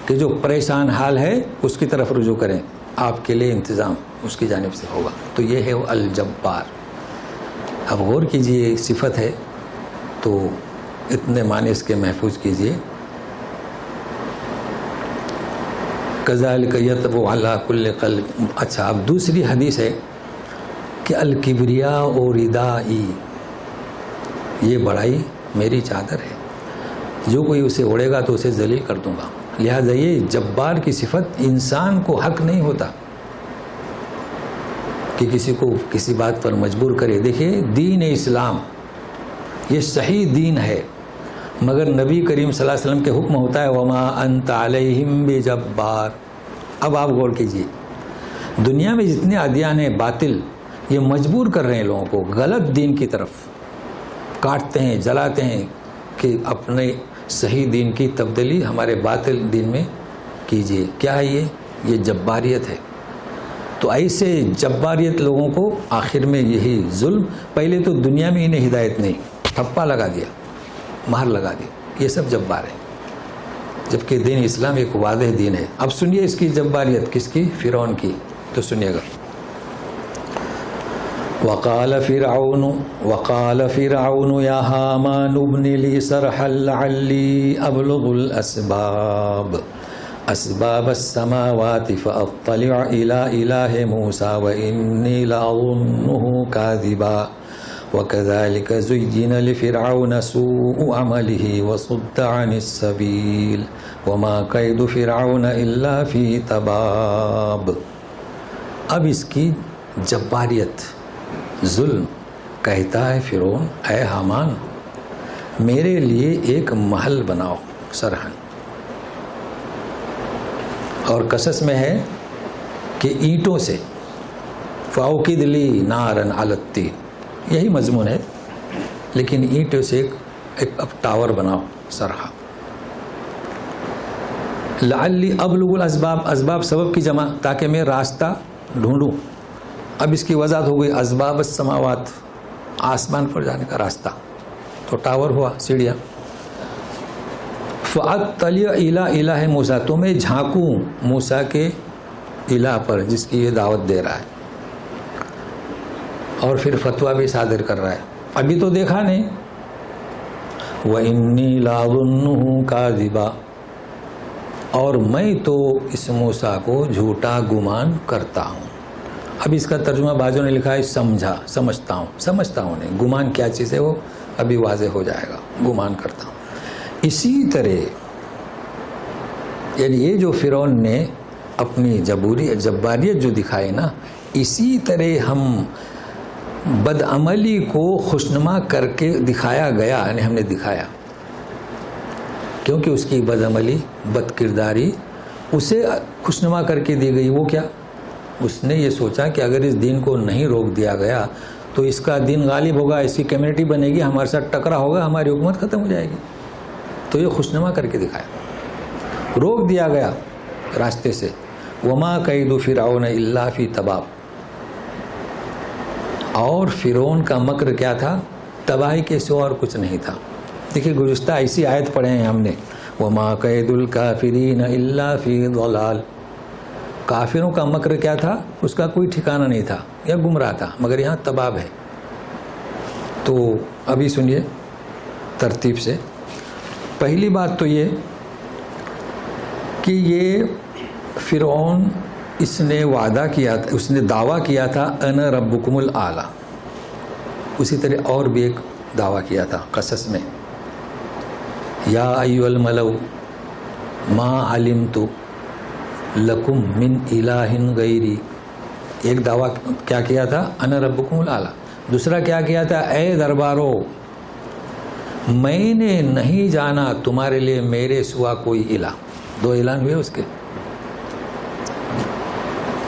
Speaker 1: کہ جو پریشان حال ہے اس کی طرف رجوع کریں، آپ کے لیے انتظام اس کی جانب سے ہوگا، تو یہ ہے وہ الجبار۔ اب غور کیجئے، صفت ہے تو اتنے معنی اس کے محفوظ کیجئے۔ کذالک یطبع علی کل قلب۔ اچھا، اب دوسری حدیث ہے کہ الکبریاء و ردائی، یہ بڑائی میری چادر ہے، جو کوئی اسے اڑے گا تو اسے ذلیل کر دوں گا۔ لہذا یہ جبار کی صفت انسان کو حق نہیں ہوتا کہ کسی کو کسی بات پر مجبور کرے۔ دیکھیے دین اسلام یہ صحیح دین ہے، مگر نبی کریم صلی اللہ علیہ وسلم کے حکم ہوتا ہے وما انت علیہم بجبار۔ اب آپ غور کیجیے، دنیا میں جتنے ادیان ہیں باطل، یہ مجبور کر رہے ہیں لوگوں کو غلط دین کی طرف، کاٹتے ہیں، جلاتے ہیں کہ اپنے صحیح دین کی تبدیلی ہمارے باطل دین میں کیجیے۔ کیا ہے یہ جباریت ہے۔ تو ایسے جباریت لوگوں کو آخر میں یہی ظلم، پہلے تو دنیا میں انہیں ہدایت نہیں، ٹھپا لگا دیا، مہر لگا دی، یہ سب جبار ہے، جبکہ دین اسلام ایک واضح دین ہے۔ اب سنیے اس کی جباریت کس کی؟ فرعون کی، تو سنیے گا۔ وقال فرعون یا حامان ابن لی صرحا لعلی ابلغ الاسباب السماوات فاطلع الى الہ موسیٰ وانی لأظنہ کاذبا وكذلك زين لفرعون سوء عمله وصد عن السبيل وما كيد فرعون الا في تباب۔ اب اس کی جباریت، ظلم، کہتا ہے فرعون اے حامان میرے لیے ایک محل بناؤ، سرحن، اور قصص میں ہے کہ اینٹوں سے، فاوقد لی نارا علی الطین، یہی مضمون ہے، لیکن اینٹوں سے ایک ٹاور بناؤ، سرحا۔ لعلی ابلغ الاسباب، اسباب سبب کی جمع، تاکہ میں راستہ ڈھونڈوں۔ اب اس کی وضاحت ہو گئی، اسباب السماوات، آسمان پر جانے کا راستہ، تو ٹاور ہوا، سیڑھیاں۔ فاطلع الی الہ موسیٰ، تو میں جھانکوں موسیٰ کے الہ پر جس کی یہ دعوت دے رہا ہے، اور پھر فتویٰ بھی صادر کر رہا ہے، ابھی تو دیکھا نہیں۔ وَإِنِّي لَأَظُنُّهُ كَاذِبًا، اور میں تو اس موسیٰ کو جھوٹا گمان کرتا ہوں۔ اب اس کا ترجمہ بعضوں نے لکھا ہے سمجھتا ہوں نہیں، گمان کیا چیز ہے وہ ابھی واضح ہو جائے گا، گمان کرتا ہوں۔ اسی طرح یعنی یہ جو فرعون نے اپنی جباریت جو دکھائی نا، اسی طرح ہم بدعملی کو خوشنما کر کے دکھایا گیا، یعنی ہم نے دکھایا، کیونکہ اس کی بدعملی، بد کرداری اسے خوشنما کر کے دی گئی۔ وہ کیا؟ اس نے یہ سوچا کہ اگر اس دین کو نہیں روک دیا گیا تو اس کا دین غالب ہوگا، ایسی کمیونٹی بنے گی، ہمارے ساتھ ٹکرا ہوگا، ہماری حکومت ختم ہو جائے گی، تو یہ خوشنما کر کے دکھایا، روک دیا گیا راستے سے۔ وما کید فرعون الا فی تباب، اور فرعون کا مکر کیا تھا؟ تباہی کے سوا اور کچھ نہیں تھا۔ دیکھیے گزشتہ ایسی آیت پڑھے ہیں ہم نے، وما کید الکافرین الا فی ضلال، کافروں کا مکر کیا تھا؟ اس کا کوئی ٹھکانہ نہیں تھا، یا گمراہ تھا، مگر یہاں تباب ہے۔ تو ابھی سنیے ترتیب سے۔ پہلی بات تو یہ کہ یہ فرعون، اس نے وعدہ کیا تھا، اس نے دعویٰ کیا تھا انا ربکم الاعلی، اسی طرح اور بھی ایک دعویٰ کیا تھا قصص میں، یا ایھا الملؤ ما علمت لکم من الہ غیری. ایک دعویٰ کیا کیا تھا؟ انا ربکم الاعلی. دوسرا کیا کیا تھا؟ اے دربارو، میں نے نہیں جانا تمہارے لیے میرے سوا کوئی الہ. 2 اعلان ہوئے اس کے.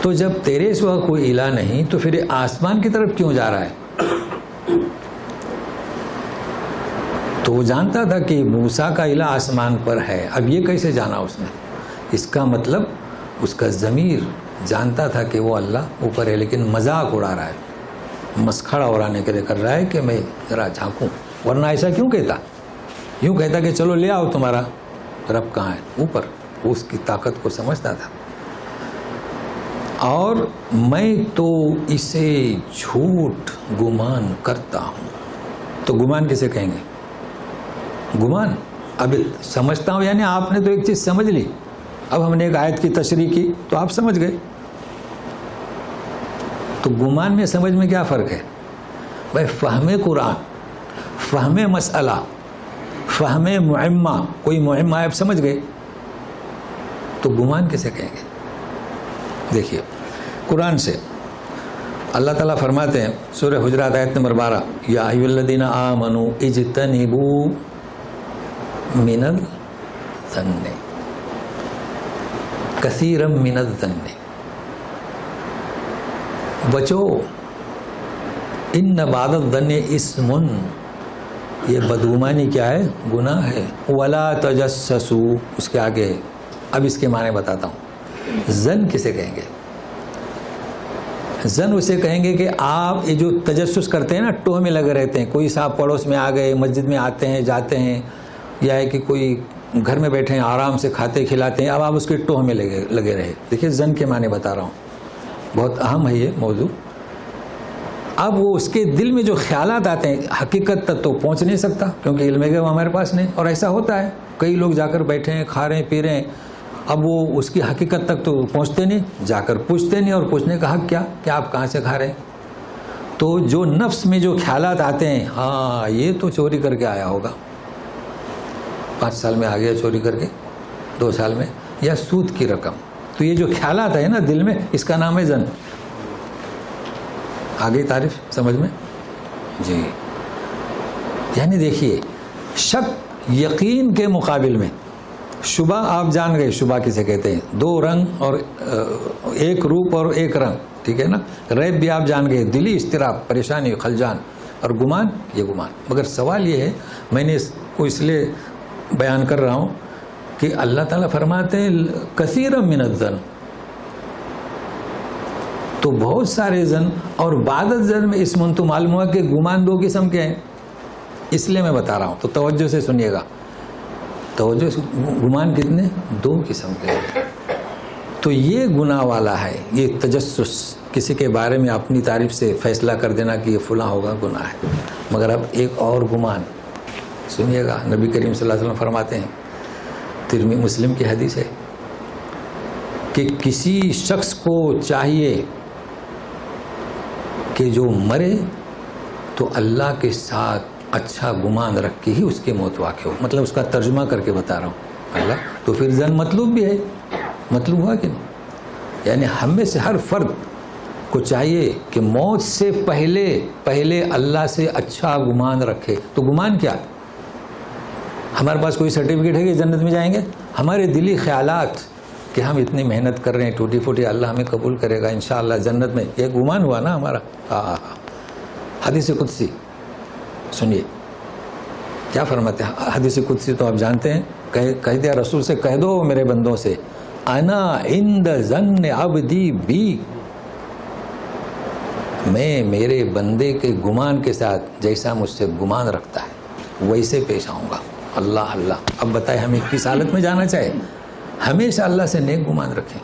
Speaker 1: تو جب تیرے سوا کوئی الہ نہیں تو پھر آسمان کی طرف کیوں جا رہا ہے؟ تو وہ جانتا تھا کہ موسیٰ کا الہ آسمان پر ہے، اب یہ کیسے جانا اس نے؟ اس کا مطلب اس کا ضمیر جانتا تھا کہ وہ اللہ اوپر ہے، لیکن مذاق اڑا رہا ہے، مسخرہ اڑانے کے لیے کر رہا ہے کہ میں ذرا جھانکوں. ورنہ ایسا کیوں کہتا؟ یوں کہتا کہ چلو لے آؤ تمہارا رب کہاں ہے اوپر. وہ اس کی طاقت کو سمجھتا تھا. اور میں تو اسے جھوٹ گمان کرتا ہوں. تو گمان کسے کہیں گے؟ گمان اب سمجھتا ہوں یعنی آپ نے تو ایک چیز سمجھ لی. اب ہم نے ایک آیت کی تشریح کی تو آپ سمجھ گئے. تو گمان میں سمجھ میں کیا فرق ہے بھائی؟ فہم قرآن، فہم مسئلہ، فہم معمہ، کوئی معمہ آپ سمجھ گئے تو گمان کسے کہیں گے؟ دیکھیے قرآن سے اللہ تعالیٰ فرماتے ہیں سورہ حجرات آیت نمبر 12، یا ایھا الذین آمنوا اجتنبوا من الظن کثیرا من الظن. بچو، ان بعض الظن اسم، یہ بدگمانی کیا ہے؟ گناہ ہے. ولا تجسسوا، اس کے آگے ہے. اب اس کے معنی بتاتا ہوں. زن کسے کہیں گے؟ زن اسے کہیں گے کہ آپ یہ جو تجسس کرتے ہیں نا، ٹوہ میں لگے رہتے ہیں. کوئی صاحب پڑوس میں آ گئے، مسجد میں آتے ہیں جاتے ہیں، یا ہے کہ کوئی گھر میں بیٹھے ہیں آرام سے کھاتے کھلاتے ہیں، اب آپ اس کے ٹوہ میں لگے رہے. دیکھیے زن کے معنی بتا رہا ہوں، بہت اہم ہے یہ موضوع. اب وہ اس کے دل میں جو خیالات آتے ہیں حقیقت تک تو پہنچ نہیں سکتا کیونکہ علم ہے وہ ہمارے پاس نہیں. اور ایسا ہوتا ہے کئی لوگ جا کر بیٹھے ہیں، کھا رہے ہیں پی رہے ہیں، اب وہ اس کی حقیقت تک تو پہنچتے نہیں، جا کر پوچھتے نہیں. اور پوچھنے کا حق کیا کہ آپ کہاں سے کھا رہے ہیں؟ تو جو نفس میں جو خیالات آتے ہیں، ہاں یہ تو چوری کر کے آیا ہوگا، 5 سال میں آ گیا چوری کر کے، 2 سال میں، یا سود کی رقم. تو یہ جو خیالات ہے نا دل میں، اس کا نام ہے زن. آگے تعریف سمجھ میں؟ جی. یعنی دیکھیے شک یقین کے مقابل میں شبہ آپ جان گئے. شبہ کسے کہتے ہیں؟ 2 رنگ اور ایک روپ اور ایک رنگ، ٹھیک ہے نا. ریب بھی آپ جان گئے، دلی اضطراب، پریشانی، خلجان. اور گمان، یہ گمان. مگر سوال یہ ہے، میں نے اس کو اس لیے بیان کر رہا ہوں کہ اللہ تعالیٰ فرماتے ہیں کثیر من الظن، تو بہت سارے زن. اور بعض الظن میں اسم، تو معلوم ہوا کہ گمان 2 قسم کے ہیں. اس لیے میں بتا رہا ہوں، تو توجہ سے سنیے گا. توجہ سے، گمان کتنے؟ 2 قسم کے ہیں. تو یہ گناہ والا ہے، یہ تجسس، کسی کے بارے میں اپنی تعریف سے فیصلہ کر دینا کہ یہ فلاں ہوگا، گناہ ہے. مگر اب ایک اور گمان سنیے گا. نبی کریم صلی اللہ علیہ وسلم فرماتے ہیں، ترمذی مسلم کی حدیث ہے، کہ کسی شخص کو چاہیے کہ جو مرے تو اللہ کے ساتھ اچھا گمان رکھ کے ہی اس کی موت واقع ہو. مطلب اس کا ترجمہ کر کے بتا رہا ہوں. اللہ تو پھر زن مطلوب بھی ہے، مطلوب ہوا کہ نہیں؟ یعنی ہم میں سے ہر فرد کو چاہیے کہ موت سے پہلے اللہ سے اچھا گمان رکھے. تو گمان کیا؟ ہمارے پاس کوئی سرٹیفکیٹ ہے کہ جنت میں جائیں گے؟ ہمارے دلی خیالات کہ ہم اتنی محنت کر رہے ہیں، ٹوٹی پھوٹی، اللہ ہمیں قبول کرے گا انشاءاللہ جنت میں، یہ گمان ہوا نا ہمارا. حدیث قدسی سنیے کیا فرماتے ہیں. حدیث قدسی تو آپ جانتے ہیں، کہہ دیا رسول سے، کہہ دو میرے بندوں سے، انا عند ظن عبدی بی، میں میرے بندے کے گمان کے ساتھ جیسا مجھ سے گمان رکھتا ہے ویسے پیش آؤں گا. اللہ اللہ. اب بتائیں ہمیں کس حالت میں جانا چاہے؟ ہمیشہ اللہ سے نیک گمان رکھیں.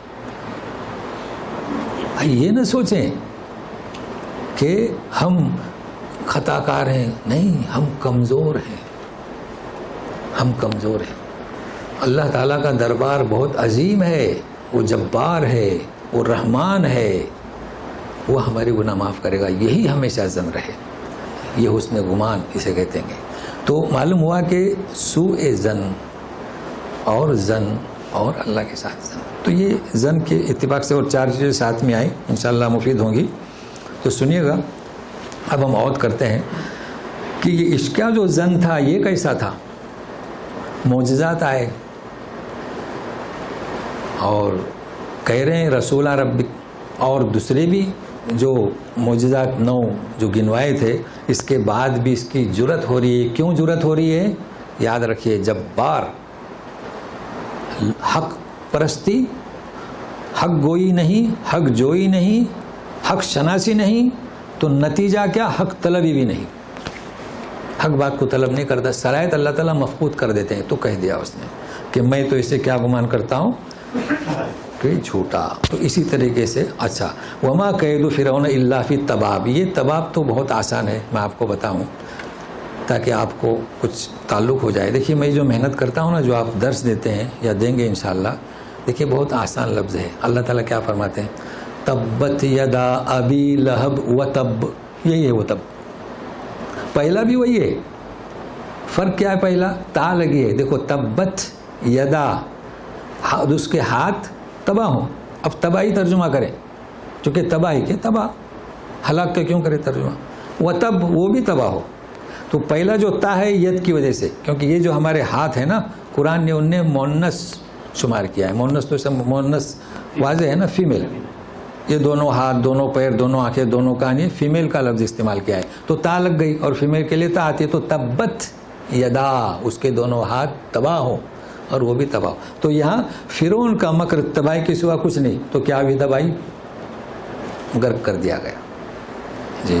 Speaker 1: یہ نہ سوچیں کہ ہم خطا کار ہیں، نہیں، ہم کمزور ہیں، ہم کمزور ہیں. اللہ تعالیٰ کا دربار بہت عظیم ہے، وہ جبار ہے، وہ رحمان ہے، وہ ہمارے گناہ معاف کرے گا. یہی ہمیشہ زن رہے. یہ حسن گمان اسے کہتے ہیں. تو معلوم ہوا کہ سوء ظن اور زن اور اللہ کے ساتھ زن. تو یہ زن کے اتفاق سے اور 4 چیزیں ساتھ میں آئیں انشاءاللہ مفید ہوں گی. تو سنیے گا اب ہم عود کرتے ہیں کہ یہ عشق کا جو زن تھا یہ کیسا تھا. معجزات آئے اور کہہ رہے ہیں رسول ربک, اور دوسرے بھی جو معجزات 9 جو گنوائے تھے, اس کے بعد بھی اس کی جرت ہو رہی ہے. کیوں جرت ہو رہی ہے؟ یاد رکھیے, جبار, حق پرستی, حق گوئی نہیں, حق جوئی نہیں, حق شناسی نہیں, تو نتیجہ کیا؟ حق طلبی بھی نہیں. حق بات کو طلب نہیں کرتا, صلاحیت اللہ تعالیٰ مفقود کر دیتے ہیں. تو کہہ دیا اس نے کہ میں تو اسے کیا گمان کرتا ہوں کہ جھوٹا. تو اسی طریقے سے اچھا, وما قید فرعون الا فی تباب. یہ تباب تو بہت آسان ہے, میں آپ کو بتاؤں تاکہ آپ کو کچھ تعلق ہو جائے. دیکھیے میں جو محنت کرتا ہوں نا, جو آپ درس دیتے ہیں یا دیں گے انشاءاللہ, دیکھیے بہت آسان لفظ ہے. اللہ تعالیٰ کیا فرماتے ہیں؟ تبت یدا ابی لہب و تب. یہی ہے وہ تب. پہلا بھی وہی ہے. فرق کیا ہے؟ پہلا تا لگی ہے. دیکھو تبت یدا, اس کے ہاتھ تباہ ہوں. اب تباہی ترجمہ کریں, چونکہ تباہی کے تباہ, ہلاک کے کیوں کرے ترجمہ. و تب, وہ بھی تباہ ہو. تو پہلا جو تا ہے ید کی وجہ سے, کیونکہ یہ جو ہمارے ہاتھ ہے نا, قرآن نے انہیں مونس شمار کیا ہے. مونس تو سب مونس واضح ہے نا, فیمیل. یہ دونوں ہاتھ, دونوں پیر, دونوں آنکھیں, دونوں کان, یہ فیمیل کا لفظ استعمال کیا ہے. تو تا لگ گئی اور فیمیل کے لیے تا آتی ہے. تو تبت یدا, اس کے دونوں ہاتھ تباہ ہو اور وہ بھی تباہ ہو. تو یہاں فرعون کا مکر تباہی کے سوا کچھ نہیں, تو کیا بھی تباہی غرق کر دیا گیا. جی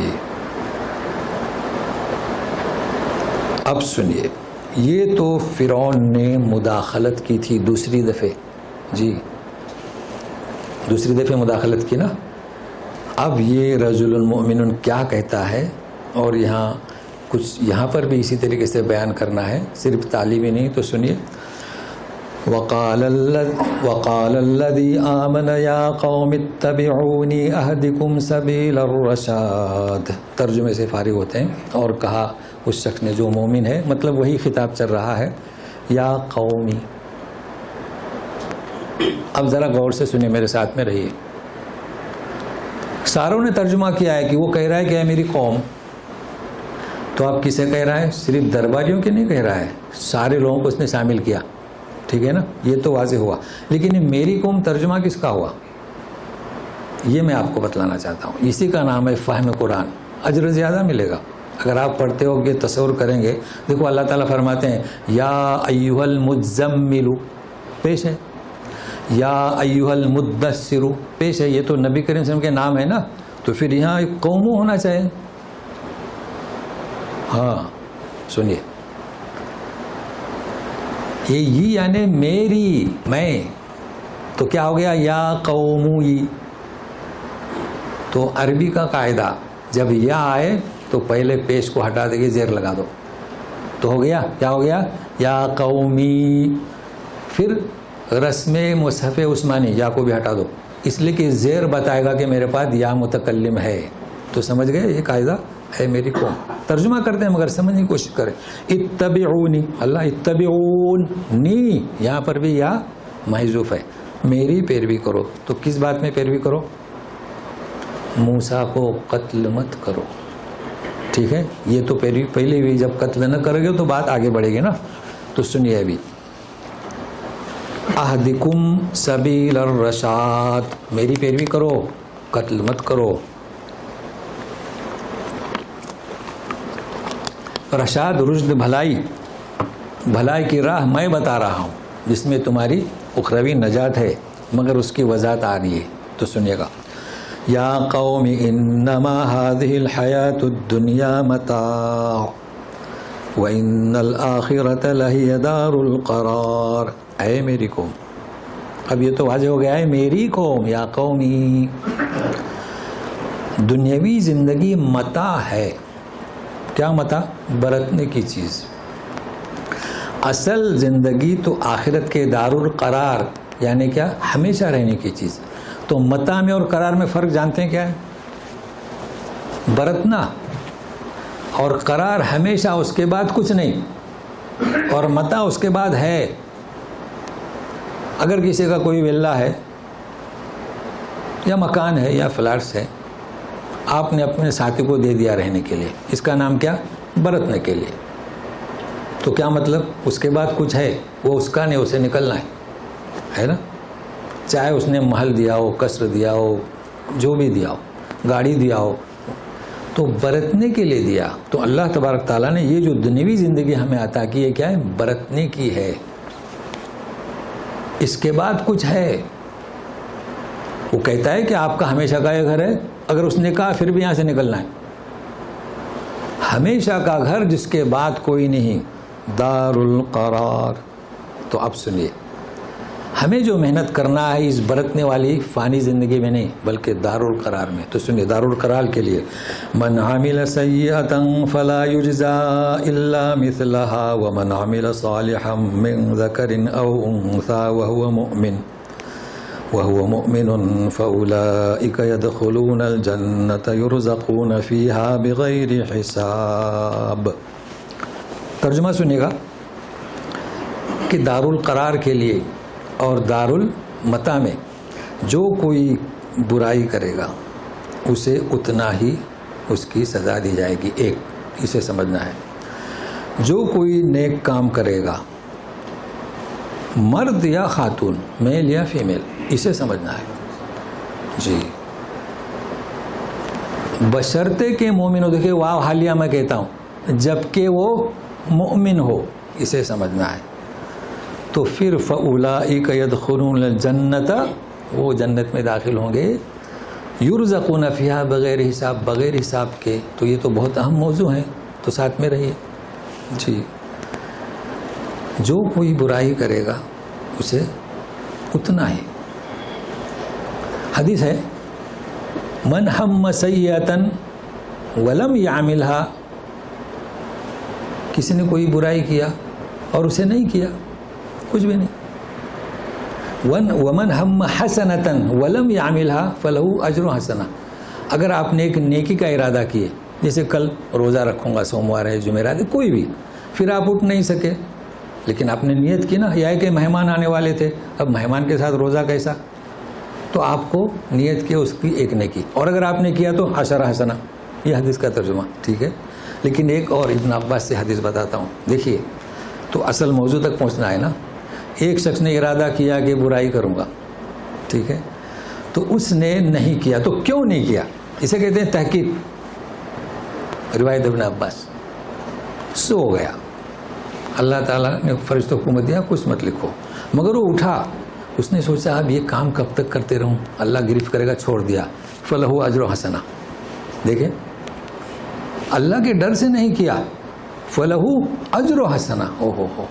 Speaker 1: اب سنیے, یہ تو فرعون نے مداخلت کی تھی دوسری دفعہ. جی دوسری دفعہ مداخلت کی نا. اب یہ رجل المؤمن کیا کہتا ہے, اور یہاں کچھ یہاں پر بھی اسی طریقے سے بیان کرنا ہے, صرف تعلیمی نہیں. تو سنیے, وقال الذي آمن يا قوم اتبعوني اهدكم سبيل الرشاد. ترجمے سے فارغ ہوتے ہیں. اور کہا اس شخص نے جو مومن ہے, مطلب وہی خطاب چل رہا ہے, یا قومی. اب ذرا غور سے سنیں, میرے ساتھ میں رہیے. ساروں نے ترجمہ کیا ہے کہ وہ کہہ رہا ہے کہ اے میری قوم. تو آپ کسے کہہ رہا ہے؟ صرف درباریوں کے نہیں کہہ رہا ہے, سارے لوگوں کو اس نے شامل کیا. ٹھیک ہے نا, یہ تو واضح ہوا. لیکن میری قوم ترجمہ کس کا ہوا, یہ میں آپ کو بتلانا چاہتا ہوں. اسی کا نام ہے فہم قرآن. اجر زیادہ ملے گا اگر آپ پڑھتے ہو گے, تصور کریں گے. دیکھو اللہ تعالیٰ فرماتے ہیں یا ایھا المزمل, پیش ہے. یا ایھا المدثر, پیش ہے. یہ تو نبی کریم صلی اللہ علیہ وسلم کے نام ہے نا, تو پھر یہاں ایک قوم ہونا چاہیے. ہاں سنیے, یہ یعنی میری, میں. تو کیا ہو گیا؟ یا قومی. تو عربی کا قاعدہ, جب یا آئے تو پہلے پیش کو ہٹا دے گے, زیر لگا دو, تو ہو گیا. کیا ہو گیا؟ یا قومی. پھر رسم مصحف عثمانی, یا کو بھی ہٹا دو, اس لیے کہ زیر بتائے گا کہ میرے پاس یا متکلم ہے. تو سمجھ گئے یہ قاعدہ ہے میری قوم. ترجمہ کرتے ہیں مگر سمجھنے کی کوشش کریں. اتبعونی, اللہ اتبعونی, یہاں پر بھی یا محذوف ہے. میری پیروی کرو. تو کس بات میں پیروی کرو؟ موسیٰ کو قتل مت کرو. ٹھیک ہے, یہ تو پیروی پہلے بھی, جب قتل نہ کرو گے تو بات آگے بڑھے گی نا. تو سنیے ابھی, اہدکم سبیل الرشاد, میری پیروی کرو, قتل مت کرو. رشاد رشد, بھلائی, بھلائی کی راہ میں بتا رہا ہوں جس میں تمہاری اخروی نجات ہے, مگر اس کی وضاحت آ رہی ہے. تو سنیے گا, یا قوم انما هذه الحیات الدنیا متاع وان الآخرة لہی دار القرار. اے میری قوم. اب یہ تو واضح ہو گیا ہے, میری قوم, یا قومی. دنیاوی زندگی متاع ہے. کیا متاع؟ برتنے کی چیز. اصل زندگی تو آخرت کے دار القرار, یعنی کیا؟ ہمیشہ رہنے کی چیز. تو متاع میں اور قرار میں فرق جانتے ہیں کیا ہے؟ برتنا اور قرار ہمیشہ اس کے بعد کچھ نہیں، اور متا اس کے بعد ہے. اگر کسی کا کوئی ولا ہے یا مکان ہے یا فلیٹس ہے، آپ نے اپنے ساتھی کو دے دیا رہنے کے لیے، اس کا نام کیا؟ برتنے کے لیے. تو کیا مطلب؟ اس کے بعد کچھ ہے، وہ اس کا نہیں، اسے نکلنا ہے نا. چاہے اس نے محل دیا ہو، قصر دیا ہو، جو بھی دیا ہو، گاڑی دیا ہو، تو برتنے کے لیے دیا. تو اللہ تبارک تعالیٰ نے یہ جو دنیوی زندگی ہمیں عطا کی ہے، کیا ہے؟ برتنے کی ہے. اس کے بعد کچھ ہے. وہ کہتا ہے کہ آپ کا ہمیشہ کا یہ گھر ہے، اگر اس نے کہا پھر بھی یہاں سے نکلنا ہے. ہمیشہ کا گھر جس کے بعد کوئی نہیں، دار القرار. تو اب سنیے، ہمیں جو محنت کرنا ہے اس برتنے والی فانی زندگی میں نہیں بلکہ دار القرار میں. تو سنیے، دار القرار کے لیے من عمل سیئۃ فلا یجزا الا مثلها ومن عمل صالحا من ذکر او انثى وهو مؤمن فاولئک يدخلون الجنة يرزقون فيها بغیر حساب. ترجمہ سنیے گا کہ دار القرار کے لیے اور دار المتا میں جو کوئی برائی کرے گا اسے اتنا ہی اس کی سزا دی جائے گی. ایک اسے سمجھنا ہے. جو کوئی نیک کام کرے گا، مرد یا خاتون، میل یا فیمیل، اسے سمجھنا ہے. جی، بشرطے کہ مومن ہو. دیکھیں واو حالیہ میں کہتا ہوں، جبکہ وہ مومن ہو، اسے سمجھنا ہے. تو پھر فَأُولَئِكَ يَدْخُلُونَ الْجَنَّةَ، وہ جنت میں داخل ہوں گے، يُرْزَقُونَ فِيهَا بغیر حساب، بغیر حساب کے. تو یہ تو بہت اہم موضوع ہے، تو ساتھ میں رہیے. جی، جو کوئی برائی کرے گا اسے اتنا ہی. حدیث ہے، من ہم سیئۃ ولم یعملها، کسی نے کوئی برائی کیا اور اسے نہیں کیا، کچھ بھی نہیں. ومن ہم حسنۃ ولم یعملها فلہ اجر حسنہ. اگر آپ نے ایک نیکی کا ارادہ کیے، جیسے کل روزہ رکھوں گا، سوموار ہے، جمعرات ہے، کوئی بھی، پھر آپ اٹھ نہیں سکے، لیکن آپ نے نیت کی نا، یا کہ مہمان آنے والے تھے، اب مہمان کے ساتھ روزہ کیسا، تو آپ کو نیت کی اس کی ایک نیکی، اور اگر آپ نے کیا تو عشر حسنہ. یہ حدیث کا ترجمہ، ٹھیک ہے. لیکن ایک اور ابن عباس سے حدیث بتاتا ہوں. دیکھیے، تو اصل موضوع تک پہنچنا ہے نا. ایک شخص نے ارادہ کیا کہ برائی کروں گا، ٹھیک ہے، تو اس نے نہیں کیا. تو کیوں نہیں کیا؟ اسے کہتے ہیں تحقیق. روایت ابن عباس، سو گیا، اللہ تعالیٰ نے فرشتوں کو حکومت دیا کچھ مت لکھو، مگر وہ اٹھا. اس نے سوچا اب یہ کام کب تک کرتے رہوں، اللہ گرفت کرے گا، چھوڑ دیا. فلہ اجر حسنہ. دیکھیں، اللہ کے ڈر سے نہیں کیا، فلہ اجر حسنہ. او ہو.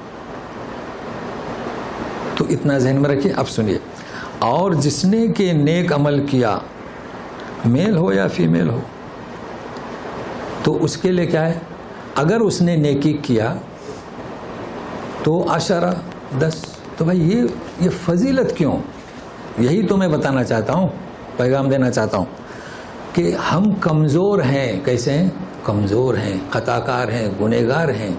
Speaker 1: تو اتنا ذہن میں رکھیے. اب سنیے، اور جس نے کہ نیک عمل کیا، میل ہو یا فیمیل ہو، تو اس کے لیے کیا ہے؟ اگر اس نے نیکی کیا تو عشرہ 10. تو بھائی یہ فضیلت کیوں؟ یہی تو میں بتانا چاہتا ہوں، پیغام دینا چاہتا ہوں کہ ہم کمزور ہیں. کیسے ہیں؟ کمزور ہیں، خطاکار ہیں، گنہگار ہیں.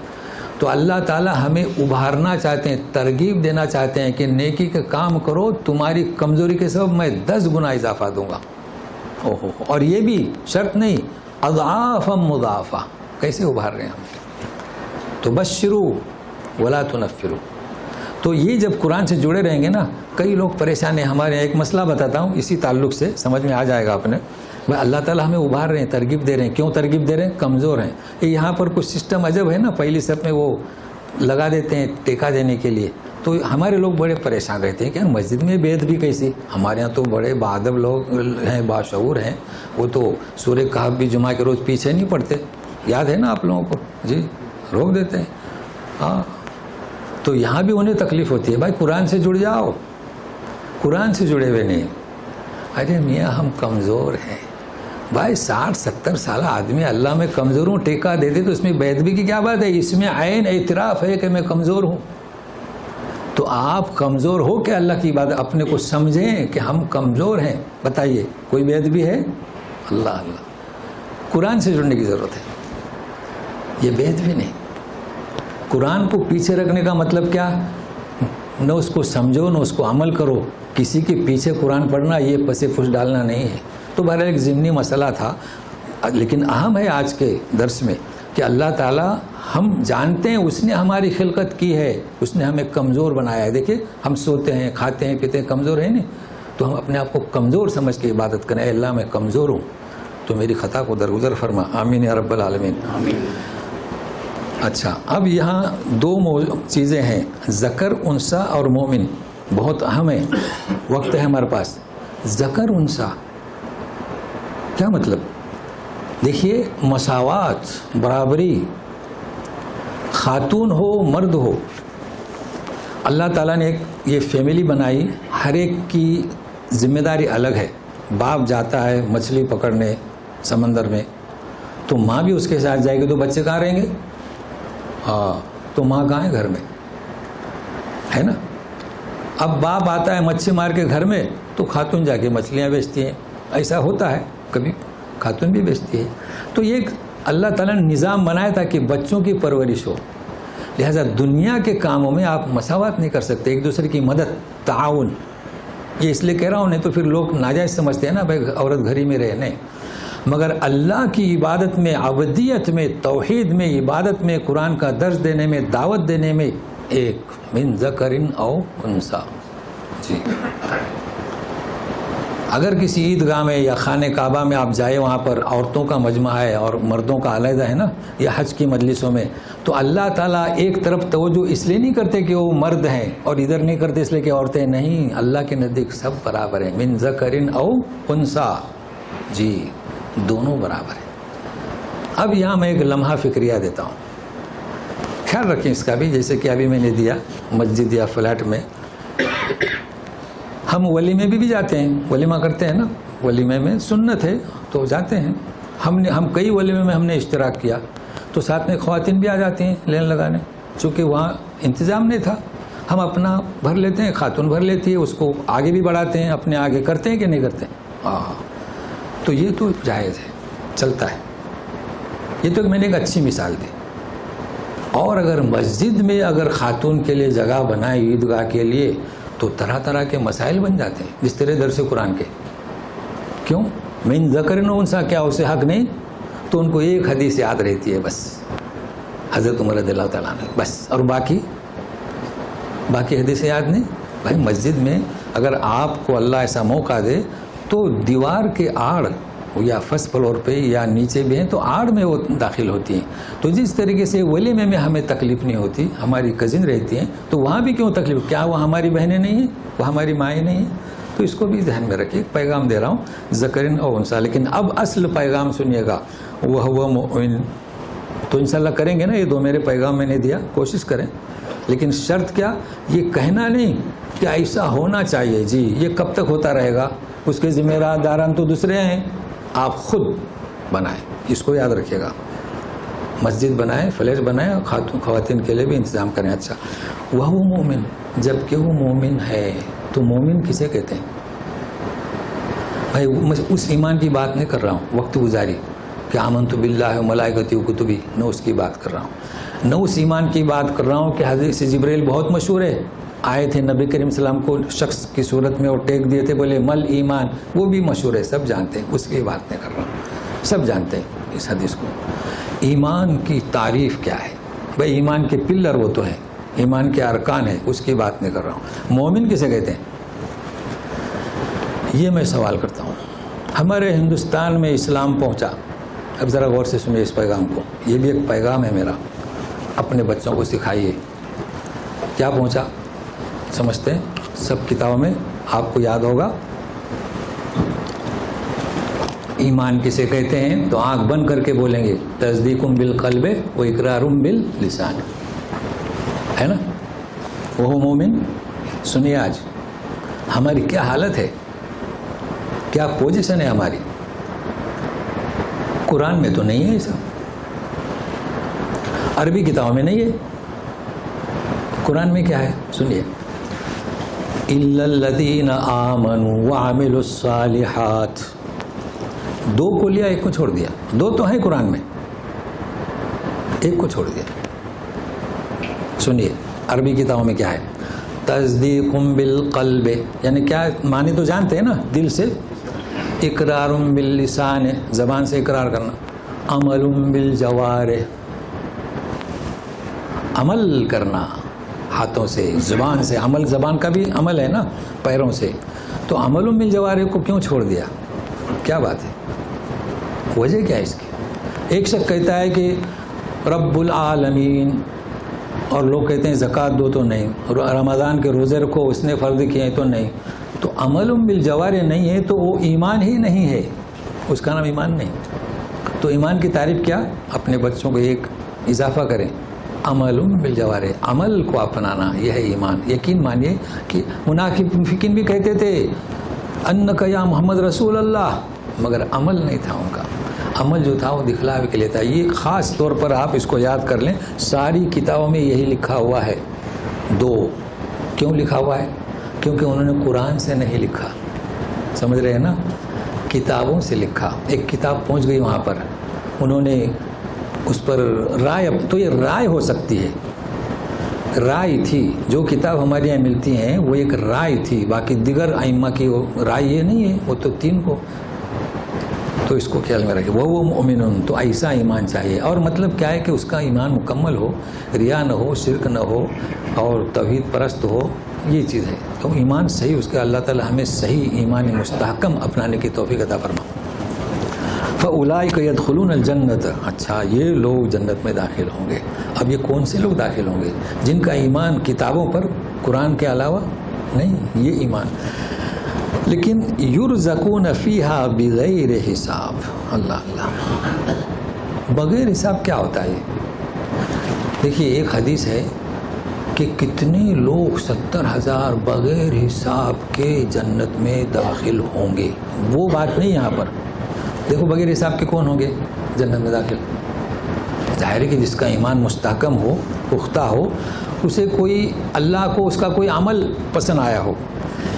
Speaker 1: تو اللہ تعالیٰ ہمیں ابھارنا چاہتے ہیں، ترغیب دینا چاہتے ہیں کہ نیکی کا کام کرو، تمہاری کمزوری کے سبب میں 10 گنا اضافہ دوں گا. اور یہ بھی شرط نہیں، اضعافا مضاعفہ. کیسے ابھار رہے ہیں ہم؟ تو بشروا ولا تنفروا. تو یہ جب قرآن سے جڑے رہیں گے نا، کئی لوگ پریشان ہیں. ہمارے ایک مسئلہ بتاتا ہوں، اسی تعلق سے سمجھ میں آ جائے گا اپنے. اللہ تعالیٰ ہمیں ابھار رہے ہیں، ترغیب دے رہے ہیں. کیوں ترغیب دے رہے ہیں؟ کمزور ہیں. یہاں پر کچھ سسٹم عجب ہے نا، پہلی صف میں وہ لگا دیتے ہیں ٹیکا دینے کے لیے. تو ہمارے لوگ بڑے پریشان رہتے ہیں کہ مسجد میں بیعت بھی کیسی. ہمارے ہاں تو بڑے باادب لوگ ہیں، باشعور ہیں، وہ تو سورہ کہف بھی جمعہ کے روز پیچھے نہیں پڑتے. یاد ہے نا آپ لوگوں کو؟ جی، روک دیتے ہیں. ہاں، تو یہاں بھی انہیں تکلیف ہوتی ہے. بھائی قرآن سے جڑ جاؤ. قرآن سے جڑے ہوئے نہیں. ارے میاں ہم کمزور ہیں بھائی. 60-70 سالہ آدمی اللہ میں کمزور ہوں ٹیکا دے دے تو اس میں بیدبی کی کیا بات ہے؟ اس میں عین اعتراف ہے کہ میں کمزور ہوں. تو آپ کمزور ہو کہ اللہ کی بات اپنے کو سمجھیں کہ ہم کمزور ہیں. بتائیے کوئی بیدبی ہے؟ اللہ قرآن سے جڑنے کی ضرورت ہے. یہ وید بھی نہیں. قرآن کو پیچھے رکھنے کا مطلب کیا؟ نہ اس کو سمجھو نہ اس کو عمل کرو. کسی کے پیچھے قرآن پڑھنا یہ پس پش ڈالنا نہیں ہے. تو بہرحال ایک ضمنی مسئلہ تھا، لیکن اہم ہے آج کے درس میں کہ اللہ تعالیٰ، ہم جانتے ہیں اس نے ہماری خلقت کی ہے، اس نے ہمیں کمزور بنایا ہے. دیکھیں ہم سوتے ہیں، کھاتے ہیں، پیتے ہیں، کمزور ہیں نہیں، تو ہم اپنے آپ کو کمزور سمجھ کے عبادت کریں. اے اللہ میں کمزور ہوں تو میری خطا کو درگزر فرما. آمین یا رب العالمین. اچھا، اب یہاں دو چیزیں ہیں، ذکر انثی اور مومن، بہت اہم ہے. وقت ہے ہمارے پاس. ذکر انثی کیا مطلب؟ دیکھیے، مساوات، برابری، خاتون ہو مرد ہو، اللہ تعالیٰ نے ایک یہ فیملی بنائی، ہر ایک کی ذمہ داری الگ ہے. باپ جاتا ہے مچھلی پکڑنے سمندر میں، تو ماں بھی اس کے ساتھ جائے گی، تو بچے کہاں رہیں گے؟ ہاں، تو ماں کہاں ہے؟ گھر میں ہے نا. اب باپ آتا ہے مچھلی مار کے گھر میں، تو خاتون جا کے مچھلیاں بیچتی ہیں. ایسا ہوتا ہے، کبھی خاتون بھی بیچتی ہے. تو یہ اللہ تعالیٰ نے نظام بنایا تاکہ بچوں کی پرورش ہو. لہذا دنیا کے کاموں میں آپ مساوات نہیں کر سکتے، ایک دوسرے کی مدد، تعاون. یہ اس لیے کہہ رہا ہوں، نہیں تو پھر لوگ ناجائز سمجھتے ہیں نا بھائی عورت گھر ہی میں رہے. نہیں، مگر اللہ کی عبادت میں، عبودیت میں، توحید میں، عبادت میں، قرآن کا درس دینے میں، دعوت دینے میں، ایک من ذکر او انثی. جی، اگر کسی عیدگاہ میں یا خانہ کعبہ میں آپ جائیں، وہاں پر عورتوں کا مجمع ہے اور مردوں کا علیحدہ ہے نا، یا حج کی مجلسوں میں، تو اللہ تعالیٰ ایک طرف توجہ اس لیے نہیں کرتے کہ وہ مرد ہیں اور ادھر نہیں کرتے اس لیے کہ عورتیں نہیں. اللہ کے نزدیک سب برابر ہیں. من ذکر او انثی، جی دونوں برابر ہیں. اب یہاں میں ایک لمحہ فکریہ دیتا ہوں، خیال رکھیں اس کا بھی، جیسے کہ ابھی میں نے دیا مسجد یا فلیٹ میں. ہم ولیمے بھی جاتے ہیں، ولیمہ کرتے ہیں نا، ولیمے میں سنت ہے تو جاتے ہیں. ہم کئی ولیمے میں ہم نے اشتراک کیا، تو ساتھ میں خواتین بھی آ جاتی ہیں لین لگانے. چونکہ وہاں انتظام نہیں تھا، ہم اپنا بھر لیتے ہیں، خاتون بھر لیتی ہے، اس کو آگے بھی بڑھاتے ہیں، اپنے آگے کرتے ہیں کہ نہیں کرتے. تو یہ تو جائز ہے، چلتا ہے. یہ تو میں نے ایک اچھی مثال دی. اور اگر مسجد میں اگر خاتون کے لیے جگہ بنائے عیدگاہ کے لیے، تو طرح طرح کے مسائل بن جاتے ہیں، جس طرح درس قرآن کے. کیوں؟ من ذکر و انثی، کیا اسے حق نہیں؟ تو ان کو ایک حدیث یاد رہتی ہے بس، حضرت عمر رضی اللہ تعالیٰ عنہ، بس. اور باقی حدیثیں یاد نہیں. بھائی مسجد میں اگر آپ کو اللہ ایسا موقع دے تو دیوار کے آڑ یا فرسٹ فلور پہ یا نیچے بھی ہیں تو آڑ میں وہ داخل ہوتی ہیں. تو جس طریقے سے ولیمے میں ہمیں تکلیف نہیں ہوتی، ہماری کزن رہتی ہیں، تو وہاں بھی کیوں تکلیف؟ کیا وہ ہماری بہنیں نہیں ہیں؟ وہ ہماری مائیں نہیں ہیں؟ تو اس کو بھی ذہن میں رکھیے. پیغام دے رہا ہوں ذکرن او انثی. لیکن اب اصل پیغام سنیے گا، وہو مؤمن. تو انشاءاللہ کریں گے نا، یہ دو میرے پیغام میں نے دیا، کوشش کریں. لیکن شرط کیا؟ یہ کہنا نہیں کہ ایسا ہونا چاہیے. جی یہ کب تک ہوتا رہے گا؟ اس کے ذمہ داران تو دوسرے ہیں، آپ خود بنائیں. اس کو یاد رکھیے گا. مسجد بنائیں، فلیٹ بنائیں، خواتین کے لیے بھی انتظام کریں. اچھا، وہ مومن، جب کہ وہ مومن ہے. تو مومن کسے کہتے ہیں؟ بھائی اس ایمان کی بات نہیں کر رہا ہوں وقت گزاری کہ آمنت باللہ و ملائکتی و کتبی، نہ اس کی بات کر رہا ہوں. نہ اس ایمان کی بات کر رہا ہوں کہ حدیث جبریل بہت مشہور ہے، آئے تھے نبی کریم صلی اللہ علیہ وسلم کو شخص کی صورت میں اور ٹیک دیے تھے، بولے مل ایمان، وہ بھی مشہور ہے، سب جانتے ہیں. اس کی بات نہیں کر رہا ہوں، سب جانتے ہیں اس حدیث کو. ایمان کی تعریف کیا ہے؟ بھائی ایمان کے پلر وہ تو ہیں، ایمان کے ارکان ہیں، اس کی بات نہیں کر رہا ہوں. مومن کسے کہتے ہیں؟ یہ میں سوال کرتا ہوں. ہمارے ہندوستان میں اسلام پہنچا. اب ذرا غور سے سنیے اس پیغام کو، یہ بھی ایک پیغام ہے میرا. اپنے بچوں کو سکھائیے. کیا پہنچا سمجھتے ہیں؟ سب کتابوں میں آپ کو یاد ہوگا. ایمان کسے کہتے ہیں؟ تو آنکھ بند کر کے بولیں گے، تصدیق بالقلب و اقرار باللسان، ہے نا. وہ مومن. سنیے آج ہماری کیا حالت ہے، کیا پوزیشن ہے ہماری. قرآن میں تو نہیں ہے یہ سب، عربی کتابوں میں نہیں ہے. قرآن میں کیا ہے سنیے، الا الذین آمنوا وعملوا الصالحات. دو کو لیا، ایک کو چھوڑ دیا. دو تو ہیں قرآن میں. ایک کو چھوڑ دیا. سنیے عربی کتابوں میں کیا ہے. تصدیق بالقلب یعنی کیا معنی تو جانتے ہیں نا, دل سے. اقرار باللسان زبان سے اقرار کرنا. عمل بالجوارح عمل کرنا ہاتھوں سے زبان سے. عمل زبان کا بھی عمل ہے نا, پیروں سے. تو عمل بالجوارح کو کیوں چھوڑ دیا؟ کیا بات ہے, وجہ کیا ہے اس کی؟ ایک شخص کہتا ہے کہ رب العالمین, اور لوگ کہتے ہیں زکوٰۃ دو تو نہیں, رمضان کے روزے رکھو اس نے فرض کیے ہیں تو نہیں. تو عمل بالجوارح نہیں ہے تو وہ ایمان ہی نہیں ہے, اس کا نام ایمان نہیں. تو ایمان کی تعریف کیا؟ اپنے بچوں کو ایک اضافہ کریں, عمل بالجوارح, عمل کو اپنانا, یہ ہے ایمان. یقین مانیے کہ منافقین بھی کہتے تھے انک یا محمد رسول اللہ, مگر عمل نہیں تھا ان کا. عمل جو تھا وہ دکھلاوے کے لیے تھا. یہ خاص طور پر آپ اس کو یاد کر لیں, ساری کتابوں میں یہی لکھا ہوا ہے. دو کیوں لکھا ہوا ہے؟ کیونکہ انہوں نے قرآن سے نہیں لکھا, سمجھ رہے ہیں نا, کتابوں سے لکھا. ایک کتاب پہنچ گئی وہاں پر, انہوں نے اس پر رائے, تو یہ رائے ہو سکتی ہے, رائے تھی. جو کتاب ہمارے یہاں ملتی ہیں وہ ایک رائے تھی, باقی دیگر ائمہ کی رائے یہ نہیں ہے, وہ تو تین کو. تو اس کو خیال میں رکھے. وہ مومنون, تو ایسا ایمان چاہیے. اور مطلب کیا ہے کہ اس کا ایمان مکمل ہو, ریا نہ ہو, شرک نہ ہو, اور توحید پرست ہو, یہ چیز ہے. تو ایمان صحیح اس کے, اللہ تعالی ہمیں صحیح ایمان مستحکم اپنانے کی توفیق عطا فرما. فَأُولَٰئِكَ يَدْخُلُونَ الْجَنَّةَ, اچھا یہ لوگ جنت میں داخل ہوں گے. اب یہ کون سے لوگ داخل ہوں گے؟ جن کا ایمان کتابوں پر, قرآن کے علاوہ نہیں, یہ ایمان. لیکن یرزقون فیہا بغیر حساب. اللہ اللہ, بغیر حساب کیا ہوتا ہے؟ دیکھیے ایک حدیث ہے کہ کتنے لوگ 70,000 بغیر حساب کے جنت میں داخل ہوں گے. وہ بات نہیں یہاں پر. دیکھو بغیر حساب کے کون ہوں گے جنت میں داخل؟ ظاہر ہے کہ جس کا ایمان مستحکم ہو, پختہ ہو, اسے کوئی اللہ کو اس کا کوئی عمل پسند آیا ہو.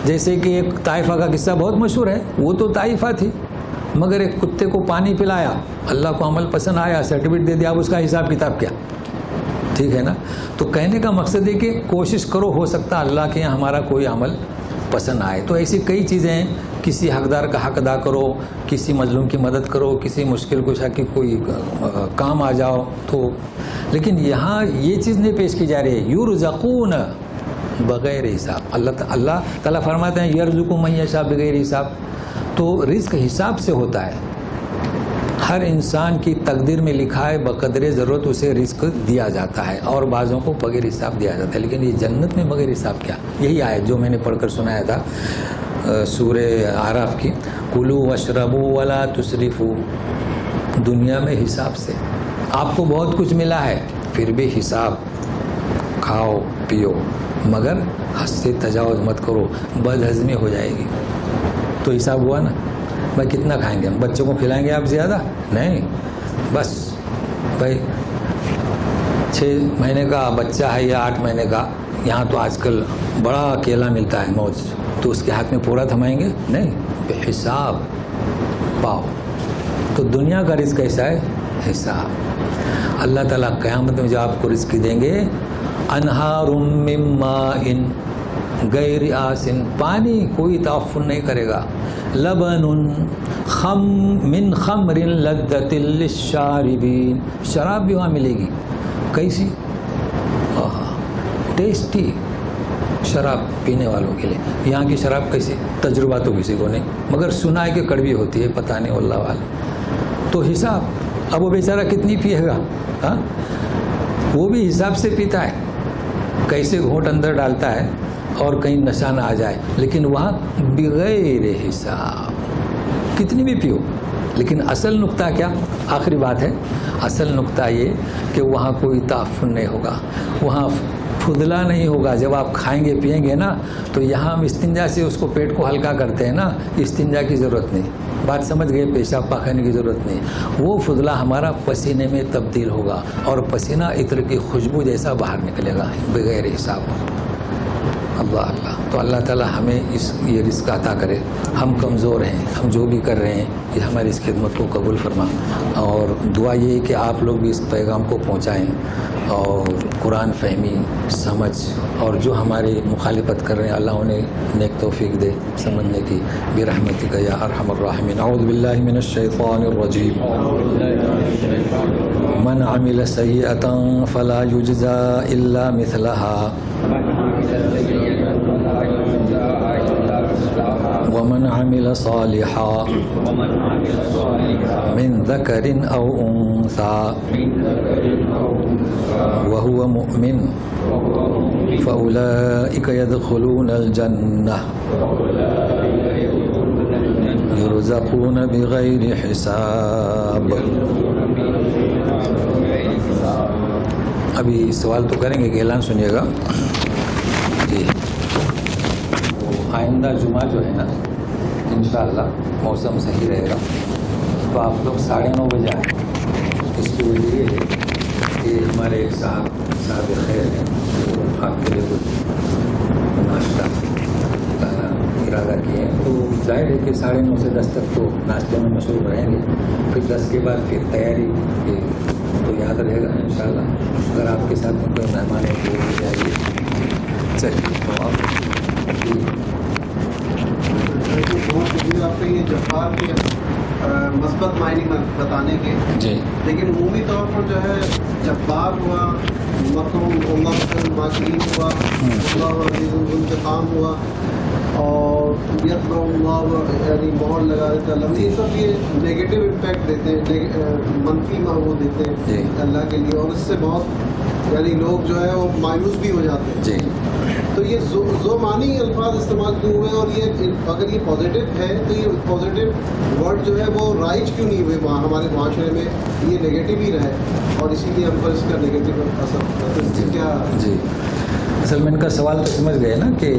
Speaker 1: جیسے کہ ایک طائفہ کا قصہ بہت مشہور ہے. وہ تو طائفہ تھی, مگر ایک کتے کو پانی پلایا, اللہ کو عمل پسند آیا, سرٹیفکیٹ دے دیا. اب اس کا حساب کتاب کیا؟ ٹھیک ہے نا. تو کہنے کا مقصد ہے کہ کوشش کرو, ہو سکتا اللہ کے یہاں ہمارا کوئی عمل پسند آئے. تو ایسی کئی چیزیں ہیں, کسی حقدار کا حق ادا کرو, کسی مظلوم کی مدد کرو, کسی مشکل کشا کی کوئی کام آ جاؤ. تو لیکن یہاں یہ چیز نہیں پیش کی جا رہی ہے, یرزقون بغیر حساب. اللہ تعالیٰ فرماتے ہیں یرزق من یشاء بغیر حساب. تو رزق حساب سے ہوتا ہے. ہر انسان کی تقدیر میں لکھا ہے بقدر ضرورت اسے رزق دیا جاتا ہے, اور بعضوں کو بغیر حساب دیا جاتا ہے. لیکن یہ جنت میں بغیر حساب کیا؟ یہی آیت جو میں نے پڑھ کر سنایا تھا سورہ اعراف کی, کلوا واشربوا ولا تسرفوا. دنیا میں حساب سے آپ کو بہت کچھ ملا ہے, پھر بھی حساب, کھاؤ پیو, مگر حد سے تجاوز مت کرو, بد ہضمی ہو جائے گی. تو حساب ہوا نا. بھائی کتنا کھائیں گے ہم؟ بچوں کو کھلائیں گے آپ زیادہ نہیں, بس بھائی 6 مہینے کا بچہ ہے یا 8 مہینے کا, یہاں تو آج کل بڑا کیلا ملتا ہے موج, تو اس کے ہاتھ میں پورا تھمائیں گے نہیں, بے حساب پاؤ. تو دنیا کا رزق کیسا ہے؟ حساب. اللہ تعالیٰ قیامت میں جو آپ کو رزق دیں گے, انہار من ماء غیر آسن, پانی کوئی تعفن نہیں کرے گا. لبن من خمر لذت للشاربین, شراب بھی وہاں ملے گی. کیسی ٹیسٹی شراب پینے والوں کے لیے. یہاں کی شراب کیسی؟ تجربہ تو کسی کو نہیں, مگر سنا ہے کہ کڑوی ہوتی ہے, پتہ نہیں اللہ والا. تو حساب. اب وہ بیچارہ کتنی پیے گا؟ ہاں, وہ بھی حساب سے پیتا ہے, کیسے گھونٹ اندر ڈالتا ہے اور کہیں نشہ نہ آ جائے. لیکن وہاں بغیر حساب کتنی بھی پیو. لیکن اصل نقطہ کیا؟ آخری بات ہے, اصل نقطہ یہ کہ وہاں کوئی تعفن نہیں ہوگا, وہاں پھدلا نہیں ہوگا. جب آپ کھائیں گے پیئیں گے نا, تو یہاں ہم استنجا سے اس کو پیٹ کو ہلکا کرتے ہیں نا, استنجا کی ضرورت نہیں. بات سمجھ گئے؟ پیشاب پاخانے کی ضرورت نہیں. وہ فضلہ ہمارا پسینے میں تبدیل ہوگا, اور پسینہ عطر کی خوشبو جیسا باہر نکلے گا بغیر حساب. اللہ اللہ. تو اللہ تعالیٰ ہمیں یہ رزق عطا کرے. ہم کمزور ہیں, ہم جو بھی کر رہے ہیں یہ ہماری اس خدمت کو قبول فرما, اور دعا یہ ہے کہ آپ لوگ بھی اس پیغام کو پہنچائیں اور قرآن فہمی, سمجھ, اور جو ہمارے مخالفت کر رہے ہیں اللہ انہیں نیک توفیق دے سمجھنے کی. برحمتک یا ارحم الراحمین. اعوذ باللہ من الشیطان الرجیم. من عمل سیئۃ فلا یجزا الا مثلها ومن عمل صالحا من ذکر او انثى وهو مؤمن فأولئك يدخلون الجنة يرزقون بغیر حساب. ابھی سوال تو کریں گے کہ اعلان سنیے گا. جی, آئندہ جمعہ جو ہے نا انشاءاللہ موسم صحیح رہے گا تو آپ لوگ 9:30 بجے آئیں. اس کی وجہ یہ ہے کہ ہمارے ایک صاحب خیر ہیں, آپ کے لیے کچھ ناشتہ لانا ارادہ کیے ہیں. تو ظاہر ہے کہ 9:30 سے 10 تک تو ناشتے میں مشہور رہیں گے, پھر 10 کے بعد پھر تیاری تو یاد رہے گا انشاءاللہ. اگر آپ کے ساتھ میں کوئی مہمان ہے تو وہ جائیے. چلیے تو
Speaker 2: آپ کے یہ جبار کے مثبت معنی میں بتانے کے,
Speaker 1: جی,
Speaker 2: لیکن عمومی طور پر جو ہے جبار ہوا, ماکرین ہوا, انتقام ہوا, اور یعنی مہر لگا دیتا ہے, یہ سب یہ نیگیٹو امپیکٹ دیتے ہیں, منفی وہ دیتے ہیں اللہ کے لیے, اور اس سے بہت یعنی لوگ جو ہے وہ مایوس بھی ہو جاتے ہیں.
Speaker 1: جی,
Speaker 2: تو یہ زو معنی الفاظ استعمال کیوں ہوئے, اور یہ اگر یہ پازیٹیو ہے تو یہ پازیٹیو ورڈ جو ہے وہ رائج کیوں نہیں ہوئے ہمارے معاشرے میں, یہ نیگیٹو ہی رہے, اور اسی لیے ہم پر اس کا نیگیٹو اثر ہوتا ہے. اس سے کیا
Speaker 1: جی, اصل میں ان کا سوال تو سمجھ گئے نا کہ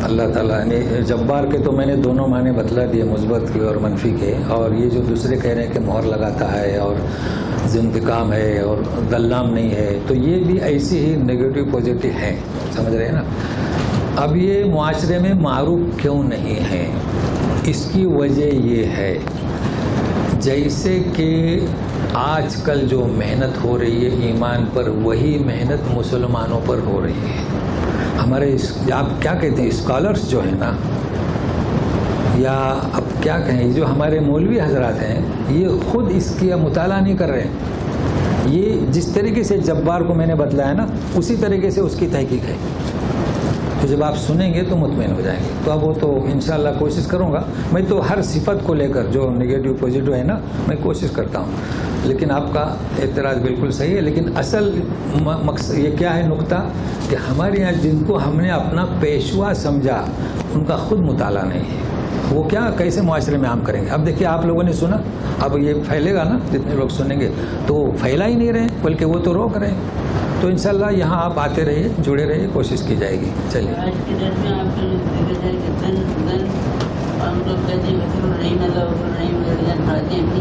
Speaker 1: اللہ تعالیٰ نے جبار کے تو میں نے دونوں معنی بتلا دیے, مثبت کے اور منفی کے. اور یہ جو دوسرے کہہ رہے ہیں کہ مہر لگاتا ہے اور انتقام ہے اور غلام نہیں ہے, تو یہ بھی ایسی ہی نیگیٹو پازیٹیو ہیں, سمجھ رہے ہیں نا. اب یہ معاشرے میں معروف کیوں نہیں ہے, اس کی وجہ یہ ہے جیسے کہ آج کل جو محنت ہو رہی ہے ایمان پر, وہی محنت مسلمانوں پر ہو رہی ہے. ہمارے آپ کیا کہتے ہیں اسکالرس جو ہیں نا, یا اب کیا کہیں, جو ہمارے مولوی حضرات ہیں یہ خود اس کا مطالعہ نہیں کر رہے ہیں. یہ جس طریقے سے جبار کو میں نے بتلایا نا اسی طریقے سے اس کی تحقیق ہے. تو جب آپ سنیں گے تو مطمئن ہو جائیں گے. تو اب وہ تو انشاءاللہ کوشش کروں گا. میں تو ہر صفت کو لے کر جو نگیٹو پازیٹو ہے نا میں کوشش کرتا ہوں, لیکن آپ کا اعتراض بالکل صحیح ہے. لیکن اصل مقصد یہ کیا ہے نقطہ, کہ ہمارے یہاں جن کو ہم نے اپنا پیشوا سمجھا ان کا خود مطالعہ نہیں ہے. وہ کیا کیسے معاشرے میں عام کریں گے. اب دیکھیے آپ لوگوں نے سنا, اب یہ پھیلے گا نا, جتنے لوگ سنیں گے تو پھیلا ہی نہیں رہے بلکہ وہ تو روک رہے ہیں. تو انشاءاللہ یہاں آپ آتے رہیے, جڑے رہیے, کوشش کی جائے گی. چلیے.
Speaker 3: آج کے ڈیٹ میں آپ ہم لوگ کہتے ہیں غفور الرحیم اللہ غفور الرحیم جان پڑھاتے ہیں اپنی,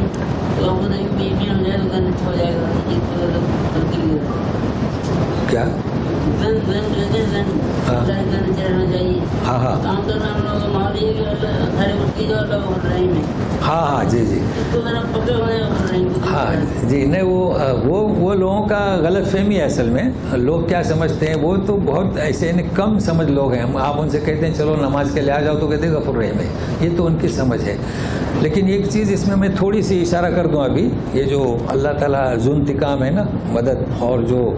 Speaker 3: تو ہم کو نہیں ہو جائے تو گن ہو جائے گا.
Speaker 1: کیا
Speaker 3: گن چڑھنا چاہیے.
Speaker 1: ہاں ہاں
Speaker 3: عام طور پر ہم لوگ ماحول یہ کہ ہر وقت کی جو اللہ غفور الرحیم ہے.
Speaker 1: ہاں ہاں جی جی
Speaker 3: اس کو ذرا پکڑے ہوئے غفور الرحیم.
Speaker 1: ہاں جی, نہیں وہ لوگوں کا غلط فہمی ہے. اصل میں لوگ کیا سمجھتے ہیں, وہ تو بہت ایسے کم سمجھ لوگ ہیں. آپ ان سے کہتے ہیں چلو نماز کے لیے آ جاؤ تو کہتے ہیں غفور الرحیم ہے. یہ تو ان کی سمجھ ہے. لیکن ایک چیز اس میں تھوڑی سی اشارہ کر دوں ابھی, یہ جو اللہ تعالیٰ ذو انتقام ہے نا, مدد, اور جو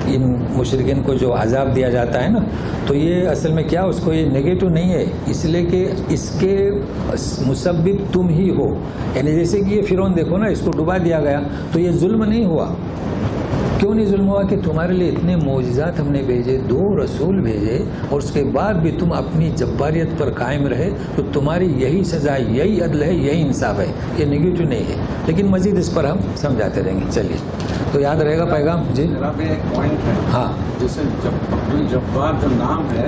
Speaker 1: ان مشرکین کو جو عذاب دیا جاتا ہے نا, تو یہ اصل میں کیا اس کو یہ نگیٹو نہیں ہے, اس لیے کہ اس کے مسبب تم ہی ہو. یعنی جیسے کہ یہ فرعون دیکھو نا, اس کو ڈبا دیا گیا تو یہ ظلم نہیں ہوا. کیوں نہیں ظلم ہوا, کہ تمہارے لیے اتنے معجزات ہم نے بھیجے, 2 رسول بھیجے, اور اس کے بعد بھی تم اپنی جباریت پر قائم رہے, تو تمہاری یہی سزا, یہی عدل ہے, یہی انصاف ہے. یہ نگیٹو نہیں ہے, لیکن مزید اس پر ہم سمجھاتے رہیں گے. چلیے, تو یاد رہے گا پیغام. جی
Speaker 4: جناب ایک پوائنٹ ہے,
Speaker 1: ہاں,
Speaker 4: جیسے جبار جو نام ہے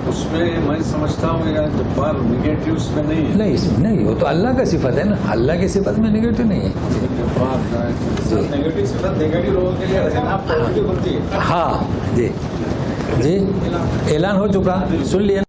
Speaker 4: اس میں میں سمجھتا ہوں جبار نگیٹو اس میں نہیں ہے.
Speaker 1: نہیں اس میں نہیں, وہ تو اللہ کا صفت ہے نا, اللہ کی صفت میں نگیٹو نہیں ہے.
Speaker 4: جبار
Speaker 2: نیگیٹو صفت نیگیٹو لوگوں کے لیے رہنا پازیٹیو ہوتی ہے.
Speaker 1: ہاں جی, جی اعلان ہو چکا، سن لیے